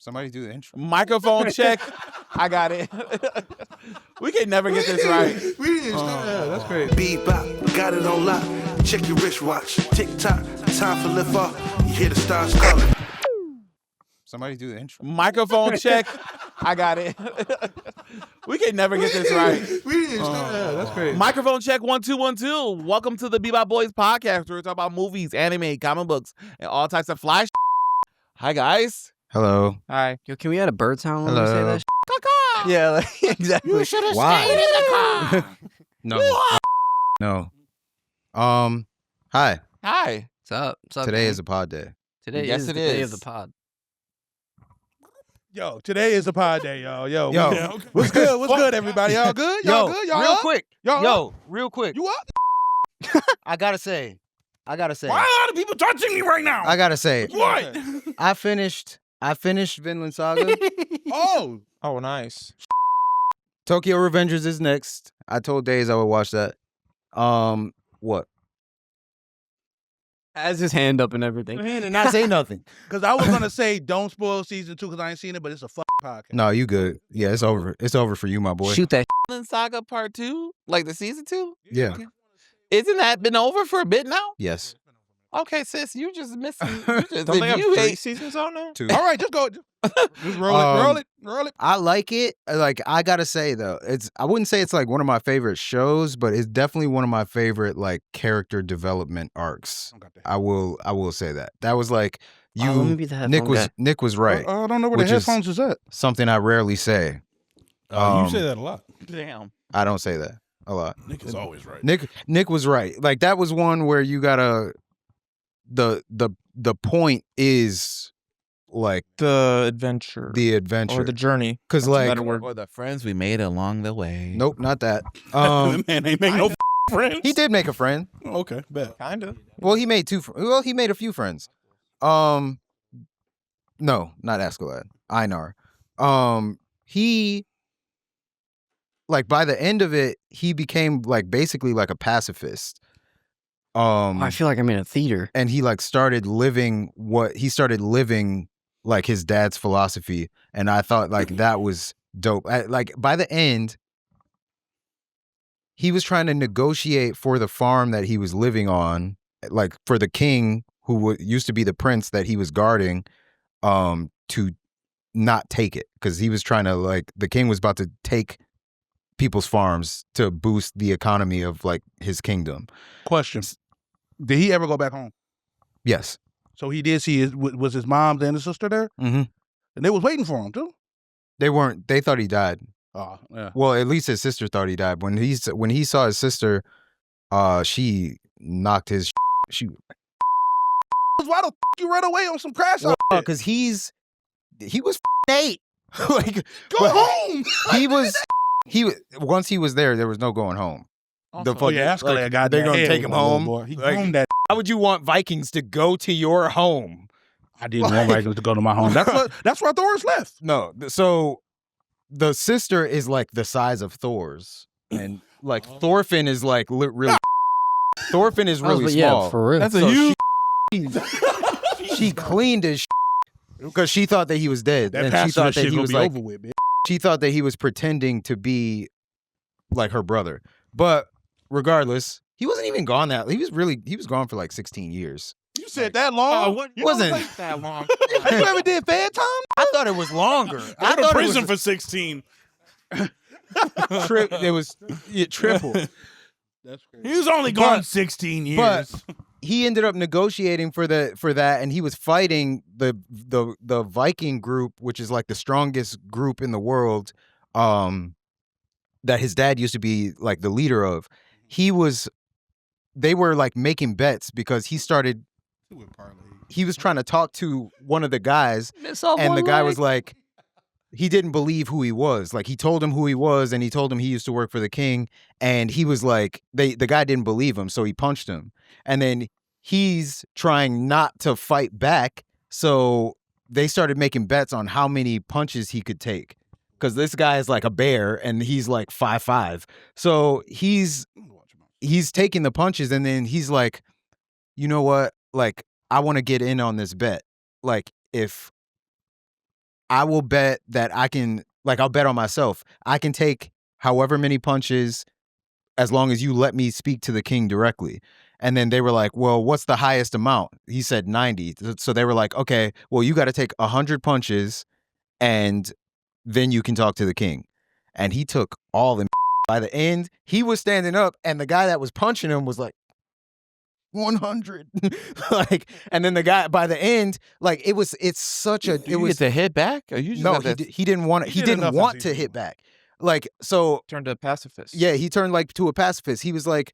Somebody do the intro. Microphone check. I got it. We can never get this right. We didn't start. Yeah, that's great. Bebop, got it on lock. Check your wristwatch. Tick tock, time for lift off. You hear the stars calling. Somebody do the intro. Microphone check. I got it. We can never get this right. We didn't start. Yeah, that's great. Microphone check 1 2 1 2. Welcome to the Bebop Boys Podcast, where we talk about movies, anime, comic books, and all types of fly. Hi guys. Hello. Hi. Yo, can we add a bird sound when we say Hello. that? Yeah, like, exactly. You should have Why? stayed in the car. No. No. Hi. Hi. What's up? What's up? Today gang? is a pod day. Today Yes, is it the day is. of the pod. Yo, today is a pod day, y'all. Yo, Yo. what's good? What's good, everybody? Y'all good? Y'all good? Y'all real up? quick. Y'all Yo, real quick. You up? I gotta say. Why are a lot of people touching me right now? I gotta say, What? I finished Vinland Saga. Oh, Oh, nice. Tokyo Revengers is next. I told Days I would watch that. What? Has his hand up and everything. And not say nothing. because I was gonna say don't spoil season 2 because I ain't seen it, but it's a podcast. No, you good. Yeah, it's over. It's over for you, my boy. Shoot that. Vinland Saga Part 2, like the season 2. Yeah. Isn't that been over for a bit now? Yes. Okay, sis, you just missing. You just, Don't they have if you 3 hate, seasons out now? 2. All right, just go. Just roll it. I like it. Like, I gotta say though, I wouldn't say it's like one of my favorite shows, but it's definitely one of my favorite like character development arcs. I will say that. That was like Oh, let me be the headphone Nick was right. I don't know where Which the is- headphones is at. Something I rarely say. You say that a lot. damn. I don't say that a lot. Nick is always right. Nick was right. Like that was one where you gotta the point is like The adventure. the adventure Or the journey. because That's a like better word. Or the friends we made along the way. nope, not that. Man ain't make no friends. He did make a friend. Okay, bet. Kind of. Well, he made he made a few friends. No, not Askeladd. Einar. He like by the end of it, he became like basically like a pacifist. I feel like I'm in a theater. And he like started living like his dad's philosophy, and I thought like that was dope. Like by the end, he was trying to negotiate for the farm that he was living on, like for the king who used to be the prince that he was guarding, to not take it because he was trying to like the king was about to take people's farms to boost the economy of like his kingdom. Question: did he ever go back home? Yes. So he did see was his mom and his sister there, Mm-hmm. and they was waiting for him too. They weren't. They thought he died. Oh, yeah. Well, at least his sister thought he died. When he saw his sister, she knocked his. She Why the you ran away on some crash out? because he was 8. Like Go home. once he was there was no going home. The Oh yeah, fucking- Askeladd got they're that gonna head take with him that little home. boy. He Like- groomed that. How would you want Vikings to go to your home? I didn't want Vikings to go to my home. That's where Thor's left. No, so the sister is like the size of Thor's, and like Thorfinn is like really. Thorfinn is really but small. yeah, for real. That's a So huge. She cleaned his because she thought that he was dead, That and she thought pacifist that shit he gonna was be like over with, bitch. she thought that he was pretending to be like her brother. But regardless, he wasn't even gone that. He was gone for like 16 years. You said that long? It wasn't. that long. You ever did bad time? I thought it was longer. I Go to thought prison it for 16. was it was triple. That's crazy. He was only gone 16 years. But he ended up negotiating for that, and he was fighting the Viking group, which is like the strongest group in the world, that his dad used to be like the leader of. They were like making bets because he was trying to talk to one of the guys, and the guy was like, he didn't believe who he was. Like he told him who he was, and he told him he used to work for the king, and he was like, the guy didn't believe him, so he punched him. And then he's trying not to fight back, so they started making bets on how many punches he could take. Because this guy is like a bear, and he's like 5'5". So he's taking the punches, and then he's like, you know what? Like, I want to get in on this bet. Like, if I will bet that I can, like, I'll bet on myself. I can take however many punches as long as you let me speak to the king directly. And then they were like, well, what's the highest amount? He said 90. So they were like, okay, well, you got to take 100 punches and then you can talk to the king. And he took all them. By the end, he was standing up and the guy that was punching him was like, 100. Like, and then the guy by the end, like, it's such a, it was to hit back? Or you just no, got he didn't want to, he didn't want to hit back. Like, so Turned to a pacifist. yeah, he turned like to a pacifist. He was like,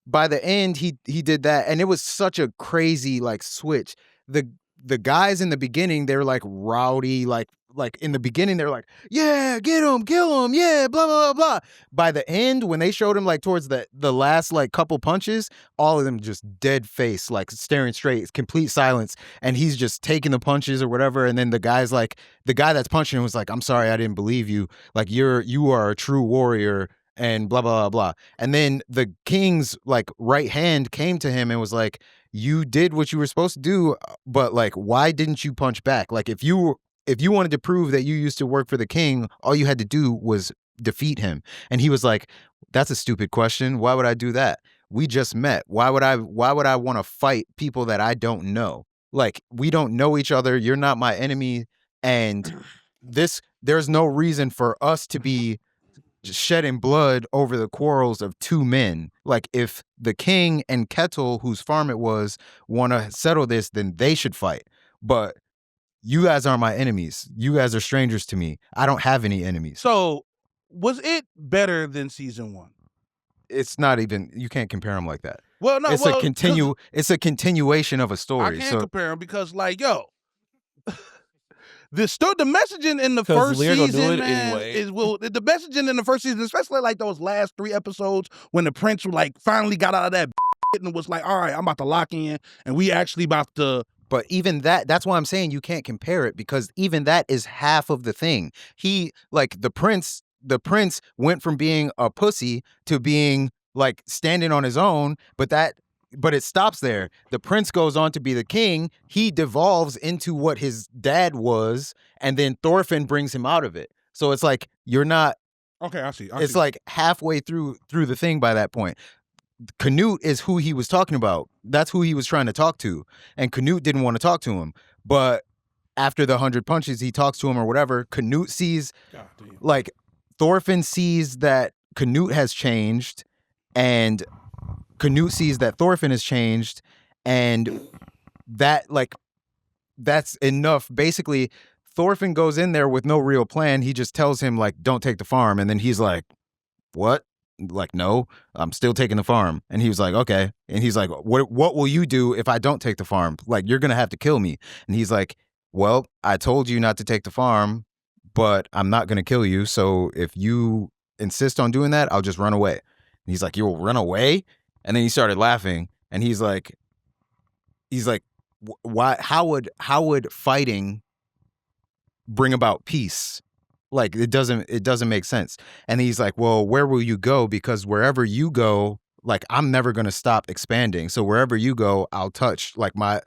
by the end, he did that, and it was such a crazy like switch. The guys in the beginning, they were like rowdy, like in the beginning, they were like, yeah, get him, kill him, yeah, blah blah blah. By the end, when they showed him like towards the last like couple punches, all of them just dead face, like staring straight, complete silence, and he's just taking the punches or whatever. And then the guy that's punching him was like, I'm sorry, I didn't believe you. Like you are a true warrior. And blah, blah, blah, blah. And then the king's like right hand came to him and was like, you did what you were supposed to do, but like, why didn't you punch back? Like if you wanted to prove that you used to work for the king, all you had to do was defeat him. And he was like, that's a stupid question. Why would I do that? We just met. Why would I want to fight people that I don't know? Like, we don't know each other. You're not my enemy. And there's no reason for us to be shedding blood over the quarrels of two men. Like, if the king and Kettle, whose farm it was, want to settle this, then they should fight. But you guys aren't my enemies. You guys are strangers to me. I don't have any enemies. So, was it better than season 1? It's not even, you can't compare them like that. Well, no, it's a continuation of a story. I can't compare them because, like, yo, the messaging in the first season, man, is the messaging in the first season, especially like those last 3 episodes when the prince like finally got out of that and was like, all right, I'm about to lock in, and we actually about to. But even that's why I'm saying you can't compare it, because even that is half of the thing. He, like, the prince went from being a pussy to being like standing on his own, but it stops there. The prince goes on to be the king. He devolves into what his dad was, and then Thorfinn brings him out of it. So it's like, you're not. Okay, I see. It's like halfway through the thing by that point. Canute is who he was talking about. That's who he was trying to talk to. And Canute didn't want to talk to him. But after the 100 punches, he talks to him or whatever. Canute sees, like, Thorfinn sees that Canute has changed, and Canute sees that Thorfinn has changed, and that, like, that's enough. Basically, Thorfinn goes in there with no real plan. He just tells him, like, don't take the farm. And then he's like, what? Like, no, I'm still taking the farm. And he was like, okay. And he's like, what will you do if I don't take the farm? Like, you're going to have to kill me. And he's like, well, I told you not to take the farm, but I'm not going to kill you. So if you insist on doing that, I'll just run away. And he's like, you'll run away? And then he started laughing. And he's like, why? How would fighting bring about peace? Like, it doesn't make sense. And he's like, well, where will you go? Because wherever you go, like, I'm never going to stop expanding. So wherever you go, I'll touch, like, my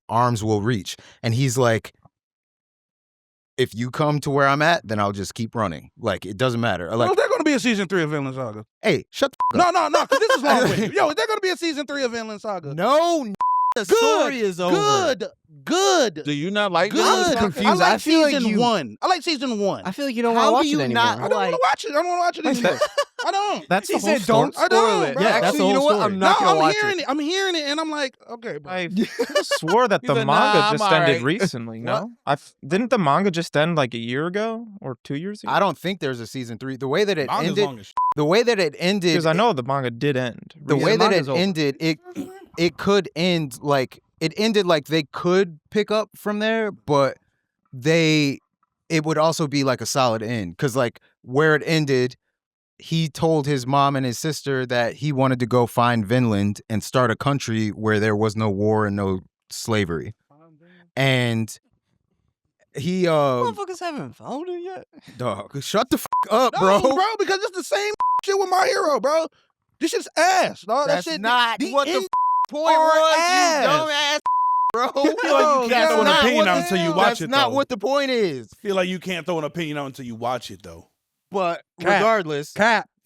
arms will reach. And he's like, if you come to where I'm at, then I'll just keep running. Like, it doesn't matter. Like, well, is there going to be a season 3 of Vinland Saga? Hey, shut the up. No, because this is long-winded. Yo, is there going to be a season 3 of Vinland Saga? No, the story is over. Good. Do you not like Good. this? I'm confused. I like I feel like season 1. I like season 1. I feel like you don't want to watch it anymore. I don't want to watch it. I don't want to watch it anymore. I don't. That's the He whole said don't story. spoil it. bro. Yeah, That's actually, the you know whole what? story. I'm not going to watch hearing it. it. I'm hearing it, and I'm like, okay, bro. I swore that the said, manga "Nah, just I'm ended alright." recently. No, didn't the manga just end like a year ago or 2 years ago? I don't think there's a season 3. The way that it Manga's ended, long as the way that it ended, because I know the manga did end. the way that it manga's over. ended, it could end like it ended like they could pick up from there, but it would also be like a solid end, because like where it ended, he told his mom and his sister that he wanted to go find Vinland and start a country where there was no war and no slavery, and he Motherfuckers haven't found it yet. dog, shut the up, No, bro. because it's the same shit with My Hero, bro. This shit's ass, dog. That's that shit, not the what the end point are was, ass. you dumbass. bro. I feel like you can't throw an opinion out until you watch it, That's not though. what the point is. I feel like you can't throw an opinion out until you watch it, though. But Cap. regardless,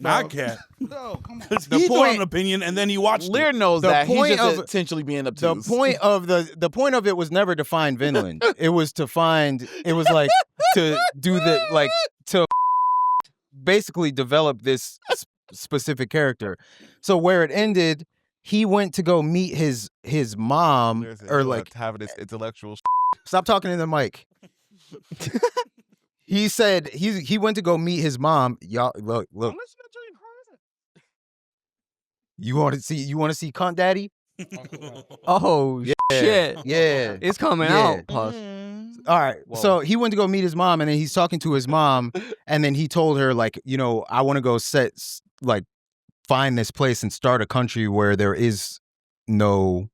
Not cat. no, come on. He thought an opinion and then he watched Lear it. knows The that. He's point just of- essentially being The obtuse. point of the point of it was never to find Vinland. It was to find. It was like to do the like to basically develop this specific character. So where it ended, he went to go meet his mom or like have this intellectual. stop talking in the mic. He said he went to go meet his mom. Y'all look. You want to see Cunt Daddy? Oh shit! Yeah. It's coming Yeah. out. Pause. All right. Whoa. So he went to go meet his mom, and then he's talking to his mom, and then he told her, like, you know, I want to go find this place and start a country where there is no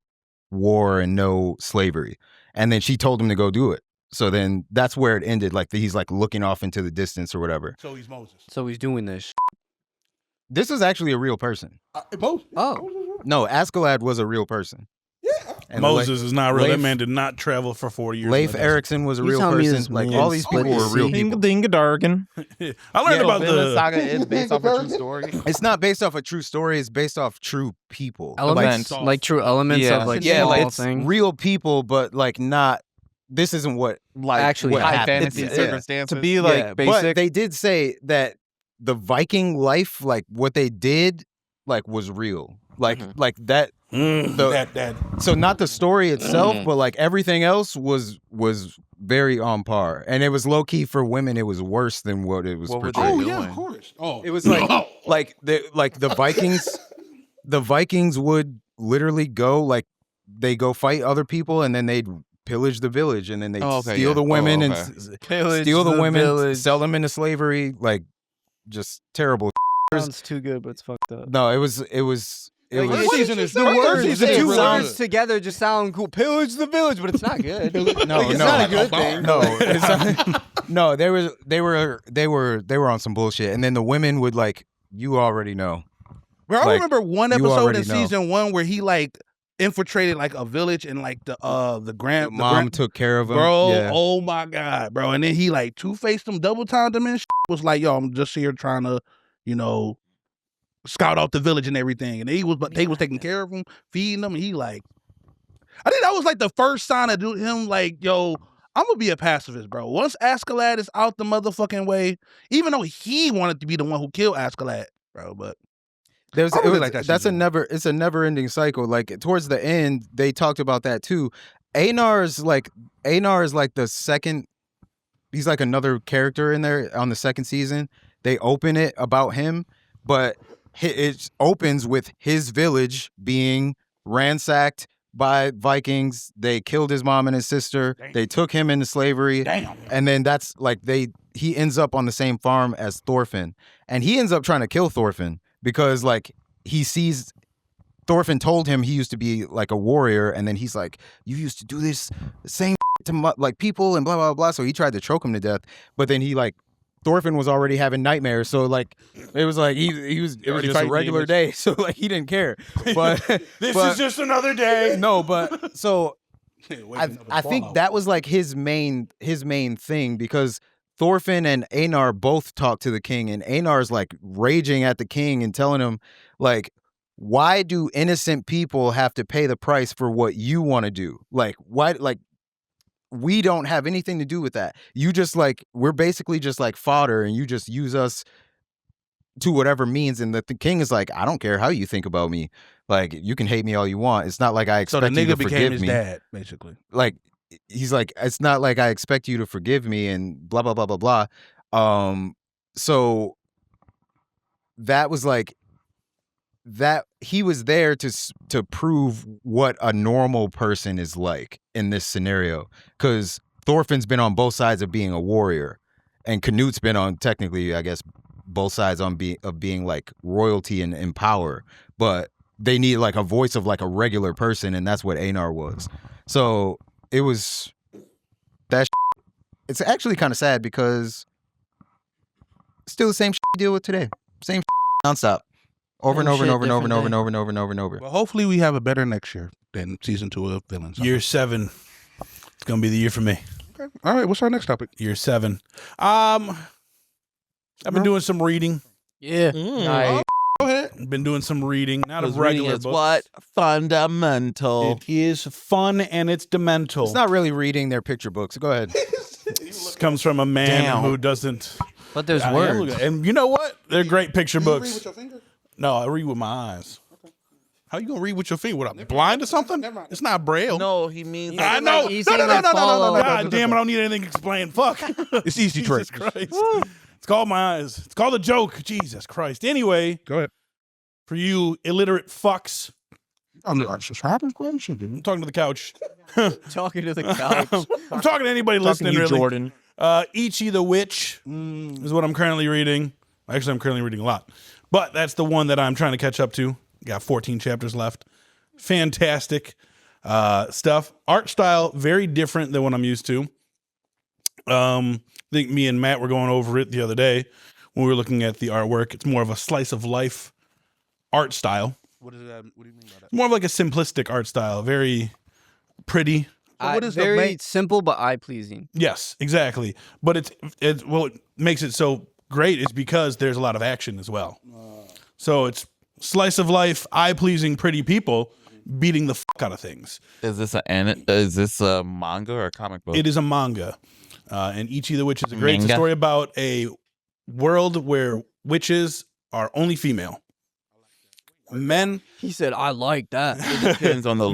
war and no slavery. And then she told him to go do it. So then that's where it ended. Like he's like looking off into the distance or whatever. So he's Moses. So he's doing this. This is actually a real person. Moses. Oh, No, Askeladd was a real person. Yeah. And Moses is not real. That Leif- man did not travel for 40 years. Leif Erikson was a You real telling me person. this Like man all these split people the were real sea? people. Dinga dargan. I learned about Vinland the Saga is based off a true story. It's not based off a true story. It's based off true people. elements Like- like true elements Yeah. of like Yeah, small like, It's thing. real people, but like not. This isn't what Like Actually high happened. fantasy Yeah. circumstances. To be like yeah, basic. But they did say that the Viking life, like what they did, like was real. Like like that. that. So not the story itself, but like everything else was very on par. And it was low key for women. It was worse than what it was What were they portrayed. Oh doing? yeah, of course. Oh, It was like the Vikings. The Vikings would literally go like they go fight other people, and then they'd pillage the village, and then they'd Oh, okay, steal yeah. the women Oh, and okay. Pillage steal the women, village. sell them into slavery. Like just terrible. Sounds too good, but it's fucked up. No, it was. Like, This it's season just is the words, season the is two really words good. together just sound cool. Pillage the village, but it's not good. No, Like, it's no, not a good thing. No, it's not, no. They were on some bullshit, and then the women would like. You already know. Bro, I Like, remember one you episode already in know. season 1 where he like infiltrated like a village and like the Mom took care of him. bro. Yeah. Oh my god, bro! And then he like two-faced him, double timed him, and shit. Was like, yo, I'm just here trying to, you know, scout out the village and everything. And they was taking care of him, feeding him. And he like, I think that was like the first sign of him like, yo, I'm gonna be a pacifist, bro. Once Askeladd is out the motherfucking way, even though he wanted to be the one who killed Askeladd, bro, but. There's I really it was, like that that's season. it's a never ending cycle. Like towards the end, they talked about that too. Einar is like the second. He's like another character in there on the second season. They open it about him, but it opens with his village being ransacked by Vikings. They killed his mom and his sister. Damn. They took him into slavery. Damn. And then that's like he ends up on the same farm as Thorfinn. And he ends up trying to kill Thorfinn because like he sees Thorfinn told him he used to be like a warrior, and then he's like, you used to do this same to like people and blah blah blah. So he tried to choke him to death, but then he like Thorfinn was already having nightmares, so like it was like it was already just a fighting regular demons. day, so like he didn't care. But This but- is just another day. no, but so I think that was like his main thing, because Thorfinn and Einar both talk to the king, and Einar's like raging at the king and telling him like, why do innocent people have to pay the price for what you want to do? Like why like we don't have anything to do with that. You just like we're basically just like fodder, and you just use us to whatever means. And the king is like, I don't care how you think about me. Like you can hate me all you want. It's not like I So the expect you to nigga became forgive his me. dad, basically. Like he's like, it's not like I expect you to forgive me and blah blah blah blah blah. So that was like that he was there to prove what a normal person is like in this scenario, because Thorfinn's been on both sides of being a warrior, and Knut's been on technically, I guess, both sides of being like royalty and power, but they need like a voice of like a regular person, and that's what Einar was. So it was that. It's actually kind of sad because still the same you deal with today, same nonstop, over and over and over and over and over and over and over and over and over. Well, hopefully we have a better next year. Then season 2 of Villains. Year 7. It's gonna be the year for me. Okay. All right. What's our next topic? Year 7. I've been doing some reading. Yeah. Go ahead. Been doing some reading, not of reading regular is books. what? Fundamental. It is fun and it's demental. It's not really reading their picture books. Go ahead. This comes from a man Damn. who doesn't. But there's I am words. looking- And you know what? They're great picture You read books. with your finger? No, I read with my eyes. How you gonna read with your finger? What, I'm blind or something? Never mind. It's not braille. No, he means. I know. He's No, saying no, like no, no, no, follow. no. God damn it! I don't need anything explained. Fuck. It's easy Jesus trick. Christ. It's called my eyes. It's called a joke. Jesus Christ. Anyway, Go ahead. for you illiterate fucks, I'm just having questions. I'm talking to the couch. Talking to the couch. I'm talking to anybody Talking listening. to you, really. Jordan. Ichi the Witch is what I'm currently reading. Actually, I'm currently reading a lot, but that's the one that I'm trying to catch up to. Got 14 chapters left. Fantastic stuff. Art style very different than what I'm used to. I think me and Matt were going over it the other day when we were looking at the artwork. It's more of a slice of life art style. What is that? What do you mean by that? More of like a simplistic art style. Very pretty. what is the very main- simple but eye pleasing. Yes, exactly. But it's what makes it so great is because there's a lot of action as well. So it's slice of life, eye pleasing, pretty people beating the fuck out of things. Is this a manga or a comic book? It is a manga, and Ichi the Witch is a great Manga? story about a world where witches are only female. Men He said, "I like that." Depends on the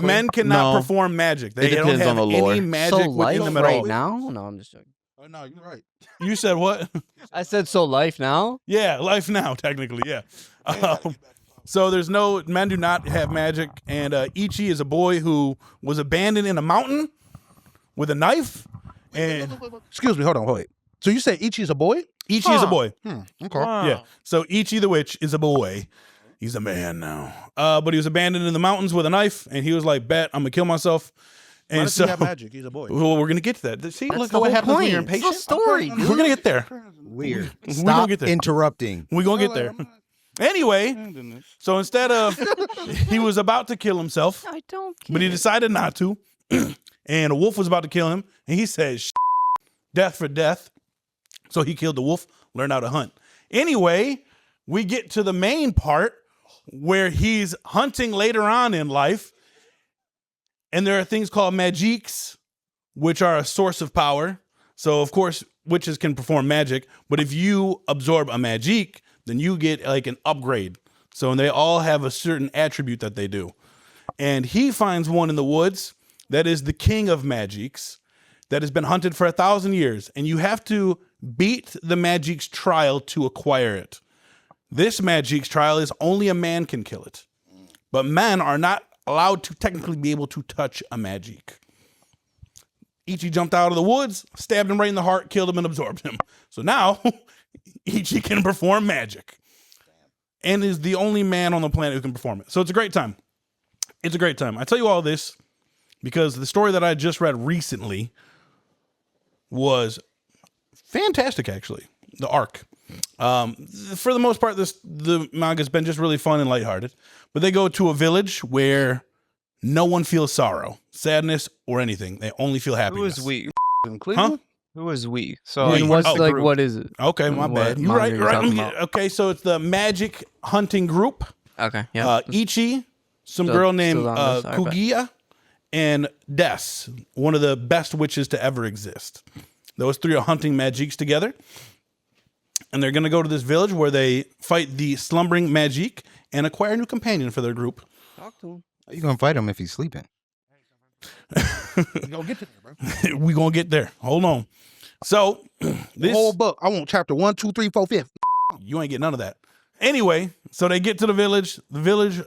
men cannot No. perform magic. They It don't depends have on the lore. any magic So life within them at right all. now? No, I'm just joking. Oh, no, you're right. You said what? I said so life now. Yeah, life now, technically, yeah. So there's no, men do not have magic, and Ichi is a boy who was abandoned in a mountain with a knife, and Excuse me. Hold on. Wait. So you say Ichi's a boy? Ichi is a boy. Okay. Yeah. So Ichi the Witch is a boy. He's a man now. But he was abandoned in the mountains with a knife, and he was like, bet, I'm going to kill myself. Why And does so, he have magic? He's a boy. well, we're going to get to that. See, That's look the at what whole happens when point. you're It's a impatient. story, We're going to get there. Weird. We're Stop gonna get there. interrupting. We're going to get there. Anyway, so instead of, he was about to kill himself, I don't. but he decided not to. And a wolf was about to kill him. And he said, death for death. So he killed the wolf, learned how to hunt. Anyway, we get to the main part where he's hunting later on in life. And there are things called magiques, which are a source of power. So, of course, witches can perform magic. But if you absorb a magique, then you get like an upgrade. So they all have a certain attribute that they do. And he finds one in the woods that is the king of magiques that has been hunted for 1,000 years. And you have to beat the magique's trial to acquire it. This magique's trial is only a man can kill it. But men are not allowed to technically be able to touch a magique. Ichi jumped out of the woods, stabbed him right in the heart, killed him, and absorbed him. So now, Ichi can perform magic. And is the only man on the planet who can perform it. So it's a great time. It's a great time. I tell you all this because the story that I just read recently was fantastic, actually. The arc. For the most part, the manga's been just really fun and lighthearted. But they go to a village where no one feels sorrow, sadness, or anything. They only feel Who happiness. is we? In Cleveland? Who is we? So Yeah, And what's oh, like? group. What is it? Okay, my What bad. You're manga right. you're You're right. talking Let me okay, so it's the magic hunting group. Okay. Yeah. Ichi, some Still- girl named still on this, I bet. Kugiya, and Des, one of the best witches to ever exist. Those three are hunting magiques together. And they're going to go to this village where they fight the slumbering magique and acquire a new companion for their group. Talk to him. How you gonna fight him if he's sleeping? You gonna get to there, bro. We're going to get there. Hold on. So, The this whole book. I want chapter 1, 2, 3, 4, 5. you ain't get none of that. Anyway, so they get to the village. The village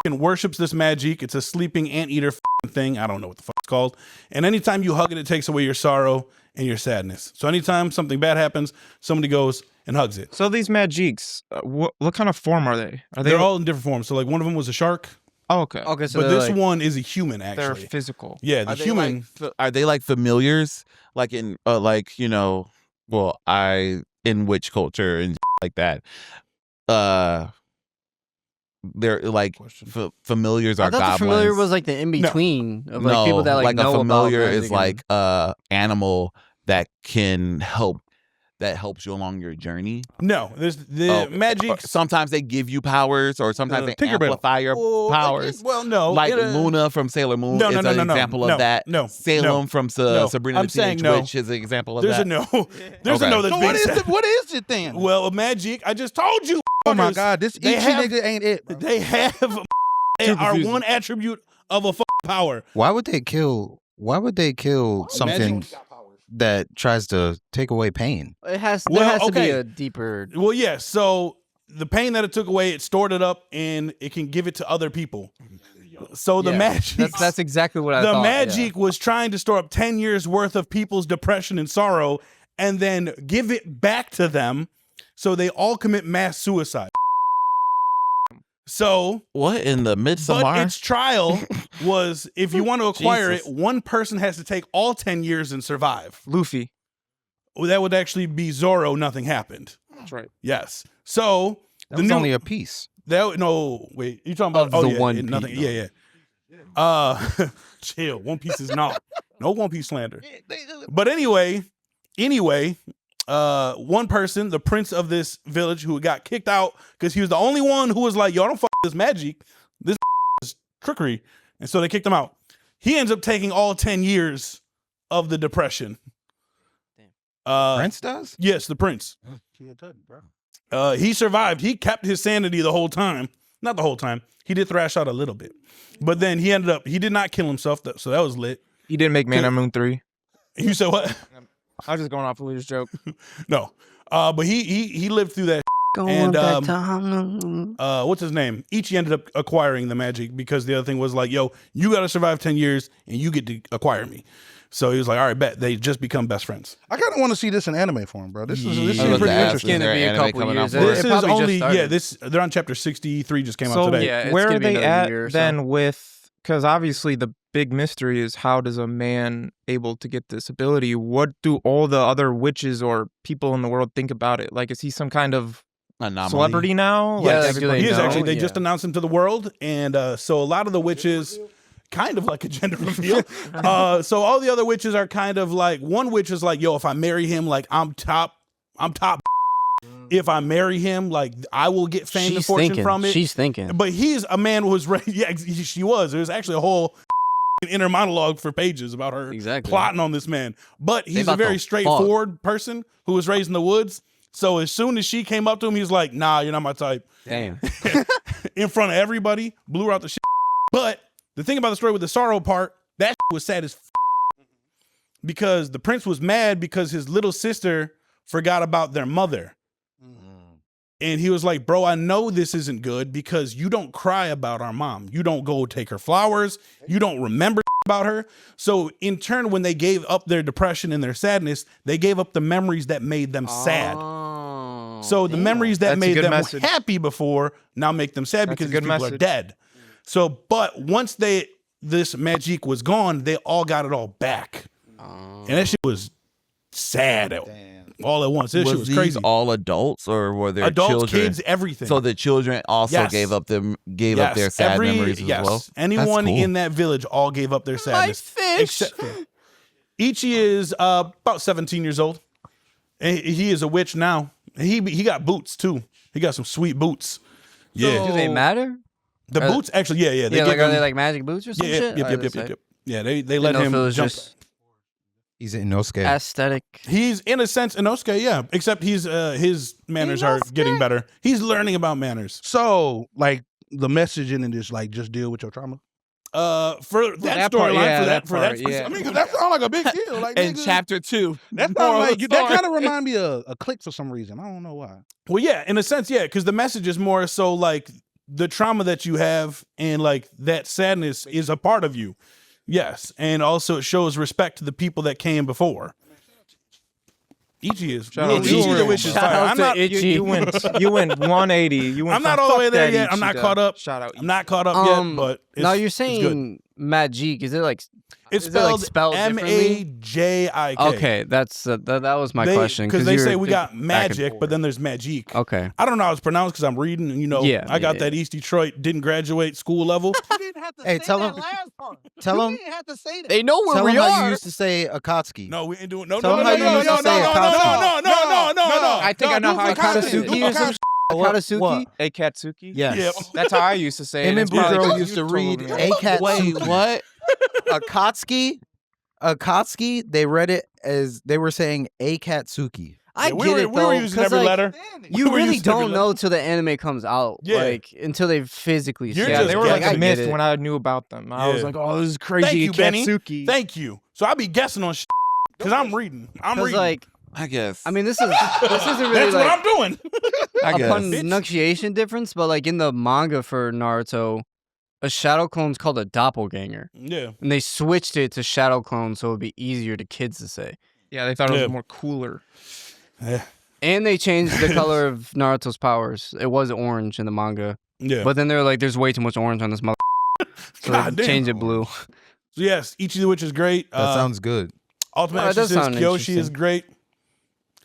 worships this magique. It's a sleeping anteater thing. I don't know what the fuck it's called. And anytime you hug it, it takes away your sorrow and your sadness. So anytime something bad happens, somebody goes and hugs it. So these magiques, what kind of form are they? Are they They're all in different forms. So like one of them was a shark, Oh, okay. Okay. So but they're this like, one is a human They're actually. physical. Yeah, the Are they human. are they like familiars? Like in like, you know, well, in witch culture and like that. they're like familiars are I thought goblins. the familiar was like the in between of like people that like know a familiar about is like animal that can help. That helps you along your journey. No, there's the magic. Sometimes they give you powers, or sometimes they amplify your powers. Well, no, like Luna from Sailor Moon is an example of that. No, Salem from Sabrina the Teenage Witch is an example of that. There's a no. There's a no. That's being said. What is it then? Well, magic. I just told you. Oh my God, this itchy nigga ain't it. Bro. They have are one attribute of a power. Why would they kill something that tries to take away pain? It has to be a deeper. Well, yeah. So the pain that it took away, it stored it up, and it can give it to other people. So the magic. That's exactly what I thought. The magic was trying to store up 10 years worth of people's depression and sorrow, and then give it back to them, so they all commit mass suicide. So what in the Midsommar? But its trial was, if you want to acquire it, one person has to take all 10 years and survive. Luffy. Well, that would actually be Zoro. Nothing happened. That's right. Yes. So that was only a piece. No, wait. You talking about one nothing? Piece, Yeah. Chill. One Piece is not. No One Piece slander. But anyway. One person, the prince of this village, who got kicked out because he was the only one who was like, yo, don't fuck this magic. This is trickery. And so they kicked him out. He ends up taking all 10 years of the depression. Prince does? Yes, the prince. He survived. He kept his sanity the whole time. Not the whole time. He did thrash out a little bit. But then he did not kill himself, so that was lit. He didn't make Man on Moon 3. You said what? I was just going off of Luda's joke. No. But he lived through that. And what's his name? Ichi ended up acquiring the magic because the other thing was like, yo, you got to survive 10 years and you get to acquire me. So he was like, all right, bet. They just become best friends. I kind of want to see this in anime form, bro. This is pretty interesting. It's gonna be a couple years. This is only they're on chapter 63. Just came out today. Yeah, where are they at then with? Because obviously the big mystery is, how does a man able to get this ability? What do all the other witches or people in the world think about it? Like, is he some kind of anomaly. Celebrity now? Yeah, he is actually. They just announced him to the world, and so a lot of the witches, kind of like a gender reveal. So all the other witches are kind of like, one witch is like, yo, if I marry him, like I'm top. If I marry him, like I will get fame and fortune from it. She's thinking. But he's a man who was ready. Yeah, she was. There was actually a whole inner monologue for pages about her plotting on this man. But he's a very straightforward person who was raised in the woods. So as soon as she came up to him, he's like, nah, you're not my type. Damn. In front of everybody, blew her out the shit. But the thing about the story with the sorrow part, that was sad as because the prince was mad because his little sister forgot about their mother. And he was like, bro, I know this isn't good because you don't cry about our mom. You don't go take her flowers. You don't remember about her. So in turn, when they gave up their depression and their sadness, they gave up the memories that made them sad. So the memories that made them happy before now make them sad because these people are dead. So, but once this magic was gone, they all got it all back. And that shit was sad. All at once. This shit was crazy. These all adults, or were there adults, children? Kids, everything. So the children also gave up their sad memories as well. Anyone in that village all gave up their sadness. My fish. Ichi is about 17 years old. And he is a witch now. He got boots too. He got some sweet boots. Yeah. So, do they matter? The boots actually, yeah. They are they like magic boots or some shit? Yep. Yeah, they let him jump. He's an Inosuke. Aesthetic. He's in a sense Inosuke, yeah. Except his manners are getting better. He's learning about manners. So, like the messaging in this, like just deal with your trauma. For that storyline, for that. I mean, cause that sounds like a big deal. Like in chapter 2, that kind of remind me of a Click for some reason. I don't know why. Well, yeah, in a sense, yeah, because the message is more so like the trauma that you have and like that sadness is a part of you. Yes, and also it shows respect to the people that came before. Ichi is. Ichi the witch is fire. I'm not. You went 180. I'm not all the way there yet. I'm not caught up. Shout out. I'm not caught up yet. But now you're saying magic? Is it like It's is it, like, spelled differently? MAJIK. Okay, that's that was my question. Because they say we got back and magic, forth. but then there's magic. Okay. I don't know how it's pronounced because I'm reading, and I got that East Detroit, didn't graduate school level. You didn't have to Hey, say tell that him- last part. tell You him- didn't have to say that. They know where Tell we him how you are. used to say Akatsuki. No, we ain't doing no. Tell him how you used to say Akatsuki. No. I think I know how Akatsuki or some Akatsuki? What? A Katsuki? Yes. Yeah. That's how I used to say it. Him and It's Blue probably Girl because used to you read told me. Akatsuki. Wait, what? Akatsuki, they read it as they were saying Akatsuki. I Yeah, get it we though. were using 'cause, every like, letter. You We were really using every don't letter. know till the anime comes out. Yeah. Like until they physically You're say Yeah, just they it. were like I a get myth it. when I knew about them. I was Yeah. like, oh, this is crazy. Thank you, Benny. Katsuki. Thank you. So I be guessing on because I'm reading. I'm 'Cause, reading. like, I guess. I mean, this isn't really That's like what I'm doing. I a guess. pronunciation difference, but like in the manga for Naruto, a shadow clone's called a doppelganger, Yeah. and they switched it to shadow clone so it would be easier to kids to say. Yeah, they thought it Yeah. was more cooler. Yeah. And they changed the color of Naruto's powers. It was orange in the manga, Yeah. but then they were like, "There's way too much orange on this mother," so God they damn. changed it blue. So yes, Ichi the Witch is great. That sounds good. Ultimate Oh, it does Exorcist sound Kyoshi is interesting. great.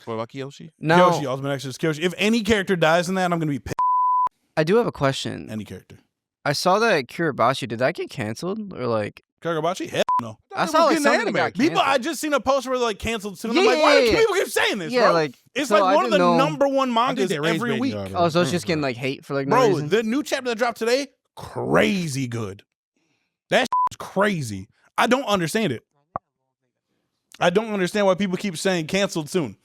What about Kiyoshi? Now, Kyoshi, Ultimate Exorcist Kyoshi. If any character dies in that, I'm gonna be pissed. I do have a question. Any character. I saw that Kiribashi. Did that get canceled or like? Kagabachi? Hell no. I saw like getting something anime. got People, I canceled. just seen a post where they're like canceled soon. Yeah, I'm like, why yeah, do people keep saying this, Yeah, bro? like It's so like I one of didn't the know- number one I think mangas they raised every rating week. already. Oh, so it's just getting like hate for like no Bro, reason. the new chapter that dropped today, crazy good. That is crazy. I don't understand it. I don't understand why people keep saying canceled soon.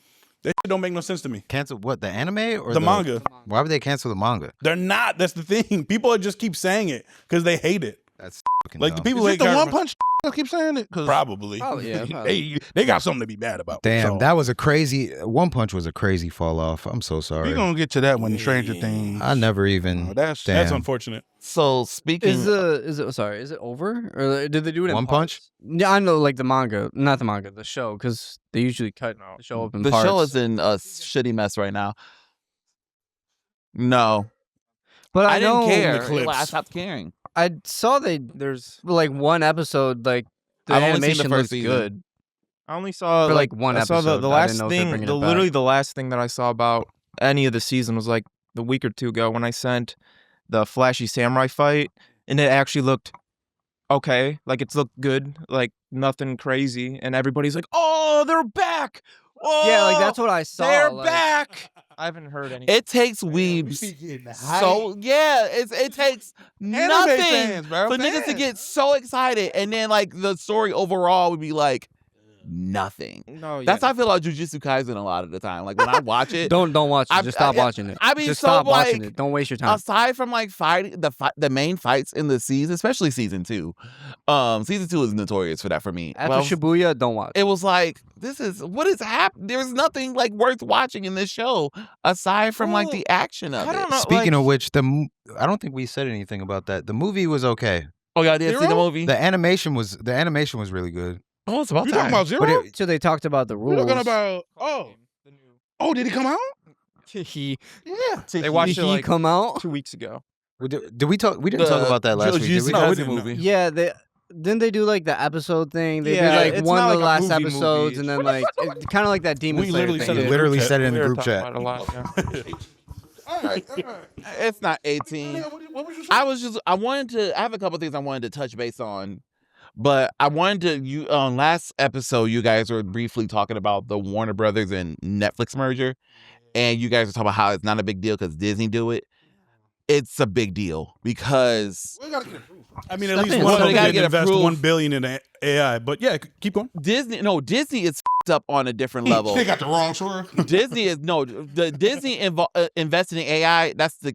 That shit don't make no sense to me. Cancel what? The anime or The manga. Why would they cancel the manga? They're not. That's the thing. People just keep saying it because they hate it. That's Like the dumb. people Is hate it the Kagabachi- One Punch that keep saying it? 'Cause Probably. Probably, yeah, probably. they got something to be bad about. Damn, So, that was a crazy. One Punch was a crazy fall off. I'm so sorry. we're gonna get to that when Stranger Things. I never even. Oh, that's Damn. That's unfortunate. So speaking, Is it sorry? Is it over or did they do it in One parts? Punch? Yeah, I know, like the manga, not the manga, the show, because they usually cut the show up in the parts. show is in a shitty mess right now. No, but I didn't know- care. the clips. I stopped caring. I saw there's like one episode, like the I've only seen the animation first looks season. good. I only saw For, like, one I saw episode. the I last didn't know if they're thing, bringing it back. literally the last thing that I saw about any of the season was like the week or two ago when I sent the flashy samurai fight, and it actually looked okay, like it's looked good, like nothing crazy, and everybody's like, "Oh, they're back! Oh, Yeah, like that's what I saw. they're like, back!" I haven't heard anything. It takes weebs. So yeah, it takes nothing fans, bro, for niggas to fans. get so excited, and then like the story overall would be like nothing. No, yeah. That's how I feel about Jujutsu Kaisen a lot of the time. Like when I watch it, Don't watch it. Just stop watching it. I mean, just so, stop watching like, it. Don't waste your time. aside from like fighting the main fights in the season, especially season 2, season 2 is notorious for that for me. After Well, Shibuya, don't watch. it was like what is happening? There's nothing like worth watching in this show aside from like the action of I don't it. know. Speaking of which, I don't think we said anything about that. The movie was okay. Oh, y'all did see the Zero? movie? The animation was really good. Oh, it's about You talking time. about Zero? But it, So they talked about the We're rules. talking about oh, did he come out? he Yeah. They watched it he like come out. 2 weeks ago. did we talk? We didn't talk about that last week. Did Jujutsu we? No, we Kaisen didn't. movie. Yeah, didn't they do like the episode thing? They Yeah, did like it's one not of the like a last movie episodes, movie. and then like kind of like that Demon We Slayer literally thing. said it We in did. the literally group said it in We the were group talking chat. about it a lot, yeah. All right. It's not 18. What was you saying? I have a couple things I wanted to touch base on, but I wanted to, on last episode, you guys were briefly talking about the Warner Brothers and Netflix merger, and you guys were talking about how it's not a big deal because Disney do it. It's a big deal because We gotta get approved. I mean, at Stuff least in. one Well, they of them gotta did get invest approved. $1 billion in AI. But yeah, keep going. Disney is f***ed up on a different level. They got the wrong story. Disney is the Disney investing in AI. That's the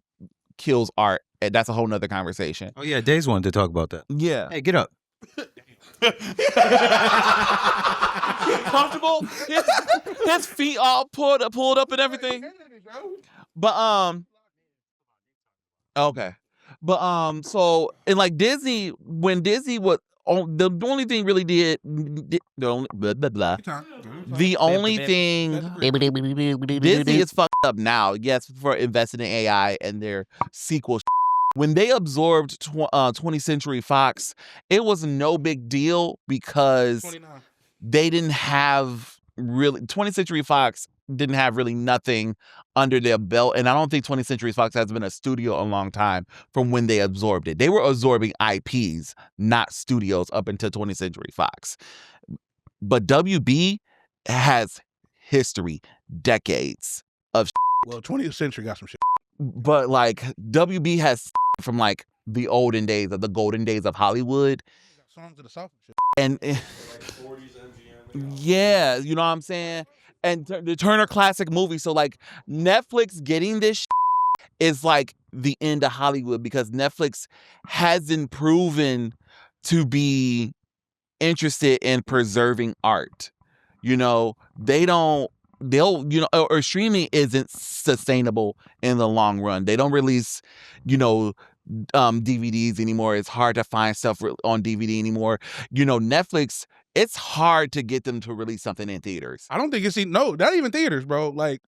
kills art. And that's a whole nother conversation. Oh yeah, Days wanted to talk about that. Yeah. Hey, get up. Comfortable. His feet all pulled up and everything. But okay. But so and like Disney, when Disney was the only thing really did the only blah, blah, blah. The only thing Disney is fucked up now. Yes, for investing in AI and their sequel. When they absorbed 20th Century Fox, it was no big deal because 29. they didn't have really 20th Century Fox didn't have really nothing under their belt, and I don't think 20th Century Fox has been a studio a long time from when they absorbed it. They were absorbing IPs, not studios, up until 20th Century Fox. But WB has history, decades of. Well, 20th Century got some shit. But like WB has from like the olden days of the golden days of Hollywood. Songs of the South and shit. Yeah, you know what I'm saying? And the Turner Classic Movie. So like Netflix getting this is like the end of Hollywood because Netflix hasn't proven to be interested in preserving art. You know, or streaming isn't sustainable in the long run. They don't release, DVDs anymore. It's hard to find stuff on DVD anymore. Netflix, it's hard to get them to release something in theaters. I don't think it's not even theaters, bro. Like,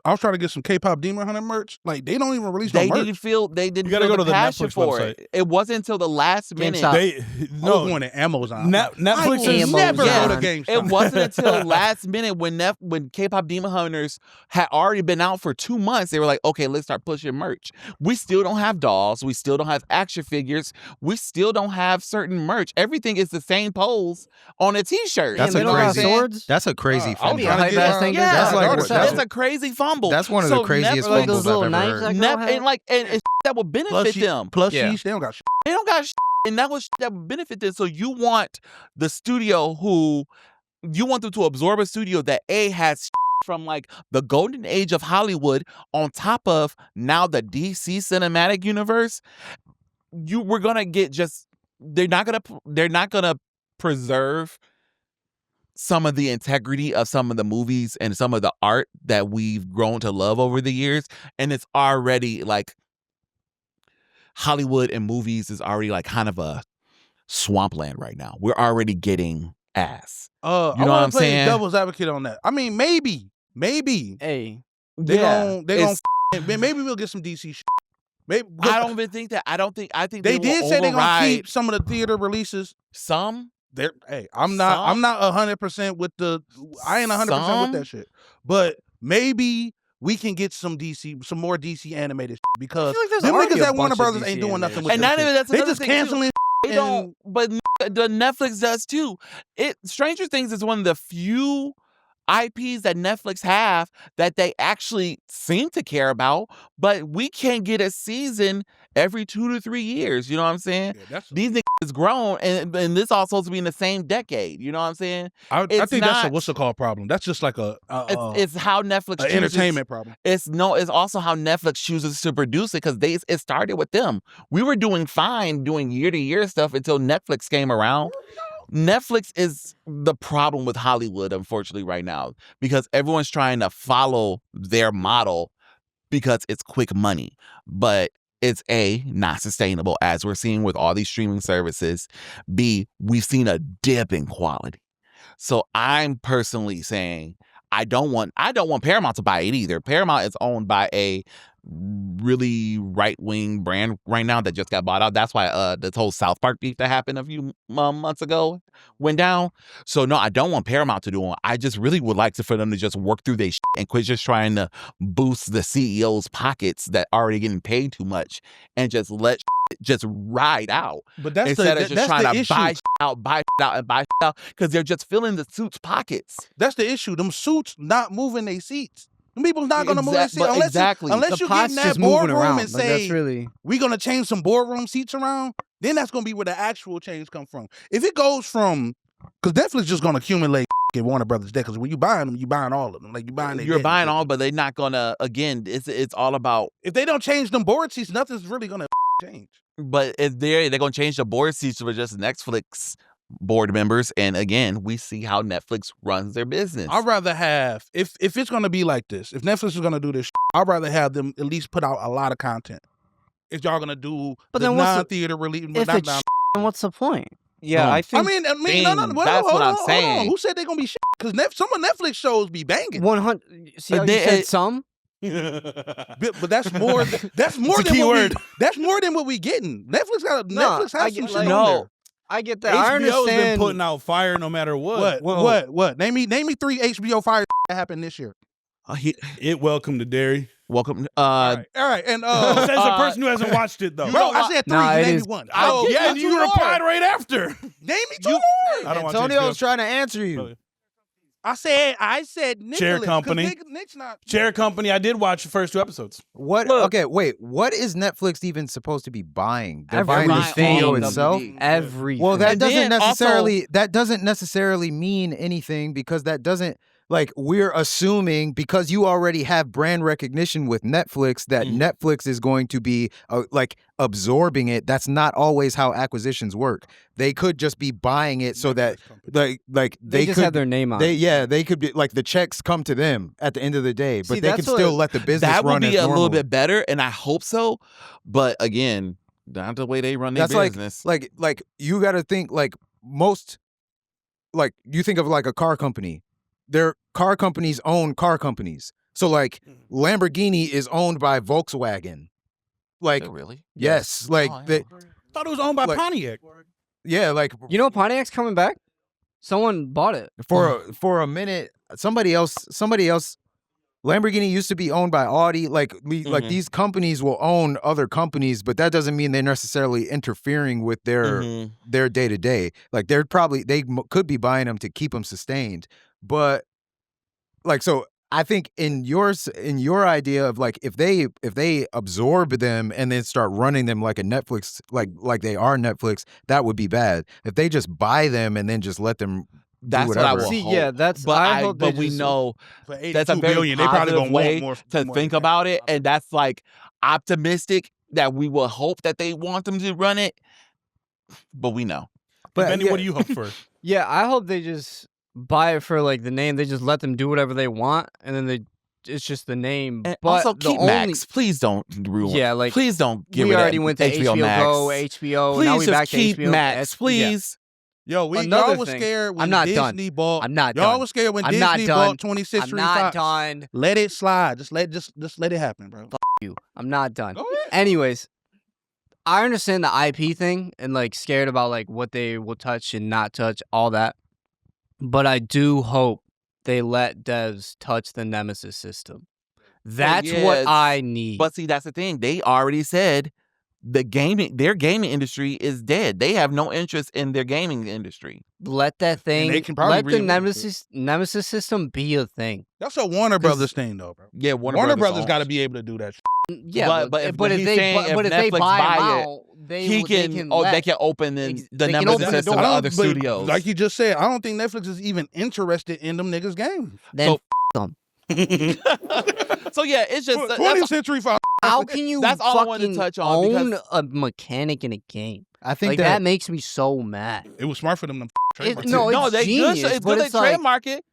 I was trying to get some K-pop Demon Hunter merch. Like, they don't even release no merch. They didn't feel go to the passion Netflix for website. it. It wasn't until the last minute. I was going to Amazon. Netflix is never go to GameStop. It wasn't until last minute when K-pop Demon Hunters had already been out for 2 months, they were like, okay, let's start pushing merch. We still don't have dolls. We still don't have action figures. We still don't have certain merch. Everything is the same pose on a T-shirt. That's swords. That's a crazy fumble. That's a crazy fumble. That's one of the craziest fumbles I've ever heard. And that would benefit them. Sheesh, they don't got shit. They don't got shit. And that was that would benefit them. So you want the studio you want them to absorb a studio that has from like the golden age of Hollywood on top of now the DC cinematic universe. We're gonna get they're not gonna preserve some of the integrity of some of the movies and some of the art that we've grown to love over the years. And it's already like Hollywood and movies is already like kind of a swampland right now. We're already getting ass. You know what I'm saying? Devil's advocate on that. I mean, maybe. Hey. Maybe we'll get some DC shit. Maybe, I don't even think that. I think they did say they're gonna keep some of the theater releases. Some. I'm not 100% with I ain't 100% with that shit. But maybe we can get some more DC animated shit because them niggas at Warner Brothers ain't doing nothing with and that not even that's they another just thing canceling. They don't, but the Netflix does too. Stranger Things is one of the few IPs that Netflix have that they actually seem to care about, but we can't get a season every 2 to 3 years. You know what I'm saying? Yeah, these niggas is grown, and this all supposed to be in the same decade. You know what I'm saying? I think that's a what's it called problem. That's just like it's how Netflix chooses, entertainment problem. It's also how Netflix chooses to produce it because it started with them. We were doing fine doing year-to-year stuff until Netflix came around. Netflix is the problem with Hollywood, unfortunately, right now, because everyone's trying to follow their model because it's quick money. But it's A, not sustainable, as we're seeing with all these streaming services. B, we've seen a dip in quality. So I'm personally saying I don't want Paramount to buy it either. Paramount is owned by a really right-wing brand right now that just got bought out. That's why this whole South Park beef that happened a few months ago went down. So no, I don't want Paramount to do it. I just really would like for them to just work through their shit and quit just trying to boost the CEO's pockets that already getting paid too much and just let just ride out. But that's instead of just trying to issue. buy out because they're just filling the suits' pockets. That's the issue. Them suits not moving their seats. Them people's not going to move their seats unless you get in that boardroom and say we're going to change some boardroom seats around. Then that's going to be where the actual change come from. If it goes from because Netflix just going to accumulate at Warner Brothers debt because when you buying them, you buying all of them. Like you're buying all, but they're not going to. Again, it's all about if they don't change them board seats, nothing's really going to change. But if they're going to change the board seats for just Netflix board members, and again, we see how Netflix runs their business. I'd rather have if it's going to be like this, if Netflix is going to do this, I'd rather have them at least put out a lot of content. If y'all going to do non-theater release, what's the point? Yeah, I think. I mean, no. That's what I'm saying. Who said they're going to be shit? Because some of Netflix shows be banging. 100. See how you said some? But that's more. That's more It's a than key what word. That's more than what we getting. Netflix has some shit on no. there. I get that. I HBO's been understand. putting out fire no matter what. What? Name me 3 HBO fire that happened this year. It Welcome to Dairy. Welcome. All right, and Says the person who hasn't watched it though. bro, I said 3. Nah, you it name me is- 1. Yeah, and you replied right after. Name me 2 more. I don't watch Antonio's HBO. trying to answer you. I said Nicholas. Chair Company. Nick's not. Chair Company. I did watch the first 2 episodes. What? Look. Okay, wait. What is Netflix even supposed to be buying? They're Everything. buying the studio itself. Everything. Well, that And doesn't then necessarily mean anything because that doesn't like we're assuming because you already have brand recognition with Netflix that Netflix is going to be like absorbing it. That's not always how acquisitions work. They could just be buying it so that they they just could have their name on it. they could be like the checks come to them at the end of the day, but See, they that's can still what- let the business that run would be as a normal. little bit better, and I hope so. But again, not the way they run their That's business. like you got to think like most like you think of like a car company. Their car companies own car companies. So like Lamborghini is owned by Volkswagen. Like really? yes, like Oh, I they, Thought it was owned by Like- Pontiac. yeah, like You know, Pontiac's coming back. Someone bought it. for a minute somebody else Lamborghini used to be owned by Audi. Like these companies will own other companies, but that doesn't mean they're necessarily interfering with their day to day. Like could be buying them to keep them sustained, but like so. I think in your idea of like if they absorb them and then start running them like a Netflix like they are Netflix, that would be bad. If they just buy them and then just let them That's do what I whatever. will See, hope. yeah, that's. But I hope they but we just- know For that's a 82 very billion, they probably positive gonna way want to more think than that. about it, and that's like optimistic that we will hope that they want them to run it. But we know. But Benny, yeah. what do you hope for? Yeah, I hope they just buy it for like the name. They just let them do whatever they want, and then it's just the name. And but also the keep only, Max. Please don't ruin. Yeah, like please don't get we rid already of went to HBO, Max. Go, HBO. Please now we just back keep to HBO Max, Yeah. please. Yo, Another y'all was thing. scared when I'm not done. Disney bought. I'm not Y'all done. was scared when I'm not Disney done. bought 26th I'm Street not Fox. done. Let it slide. Just let it happen, bro. You. I'm not done. Go ahead. Anyways, I understand the IP thing and like scared about like what they will touch and not touch, all that. But I do hope they let devs touch the Nemesis system. That's yes, what I need. But see, that's the thing. They already said their gaming industry is dead. They have no interest in their gaming industry. let that thing, they can probably let the reinvent it. Nemesis system be a thing. That's a Warner Brothers thing, though, bro. Yeah, Warner Brothers owns- got to be able to do that. Yeah, But if if he's they saying if if they Netflix buy buy them it, out, they He will- they can. let- They can open the they can Nemesis open the system door. to I don't- other but studios. Like you just said, I don't think Netflix is even interested in them niggas' games. Then So- So yeah, it's just 20th Century Fox. how can you that's all I wanted to fucking touch on, own because- a mechanic in a game? I think Like that makes me so mad. It was smart for them to trademark no, it. no, it's they genius, good. It's but good to it's like- trademark it.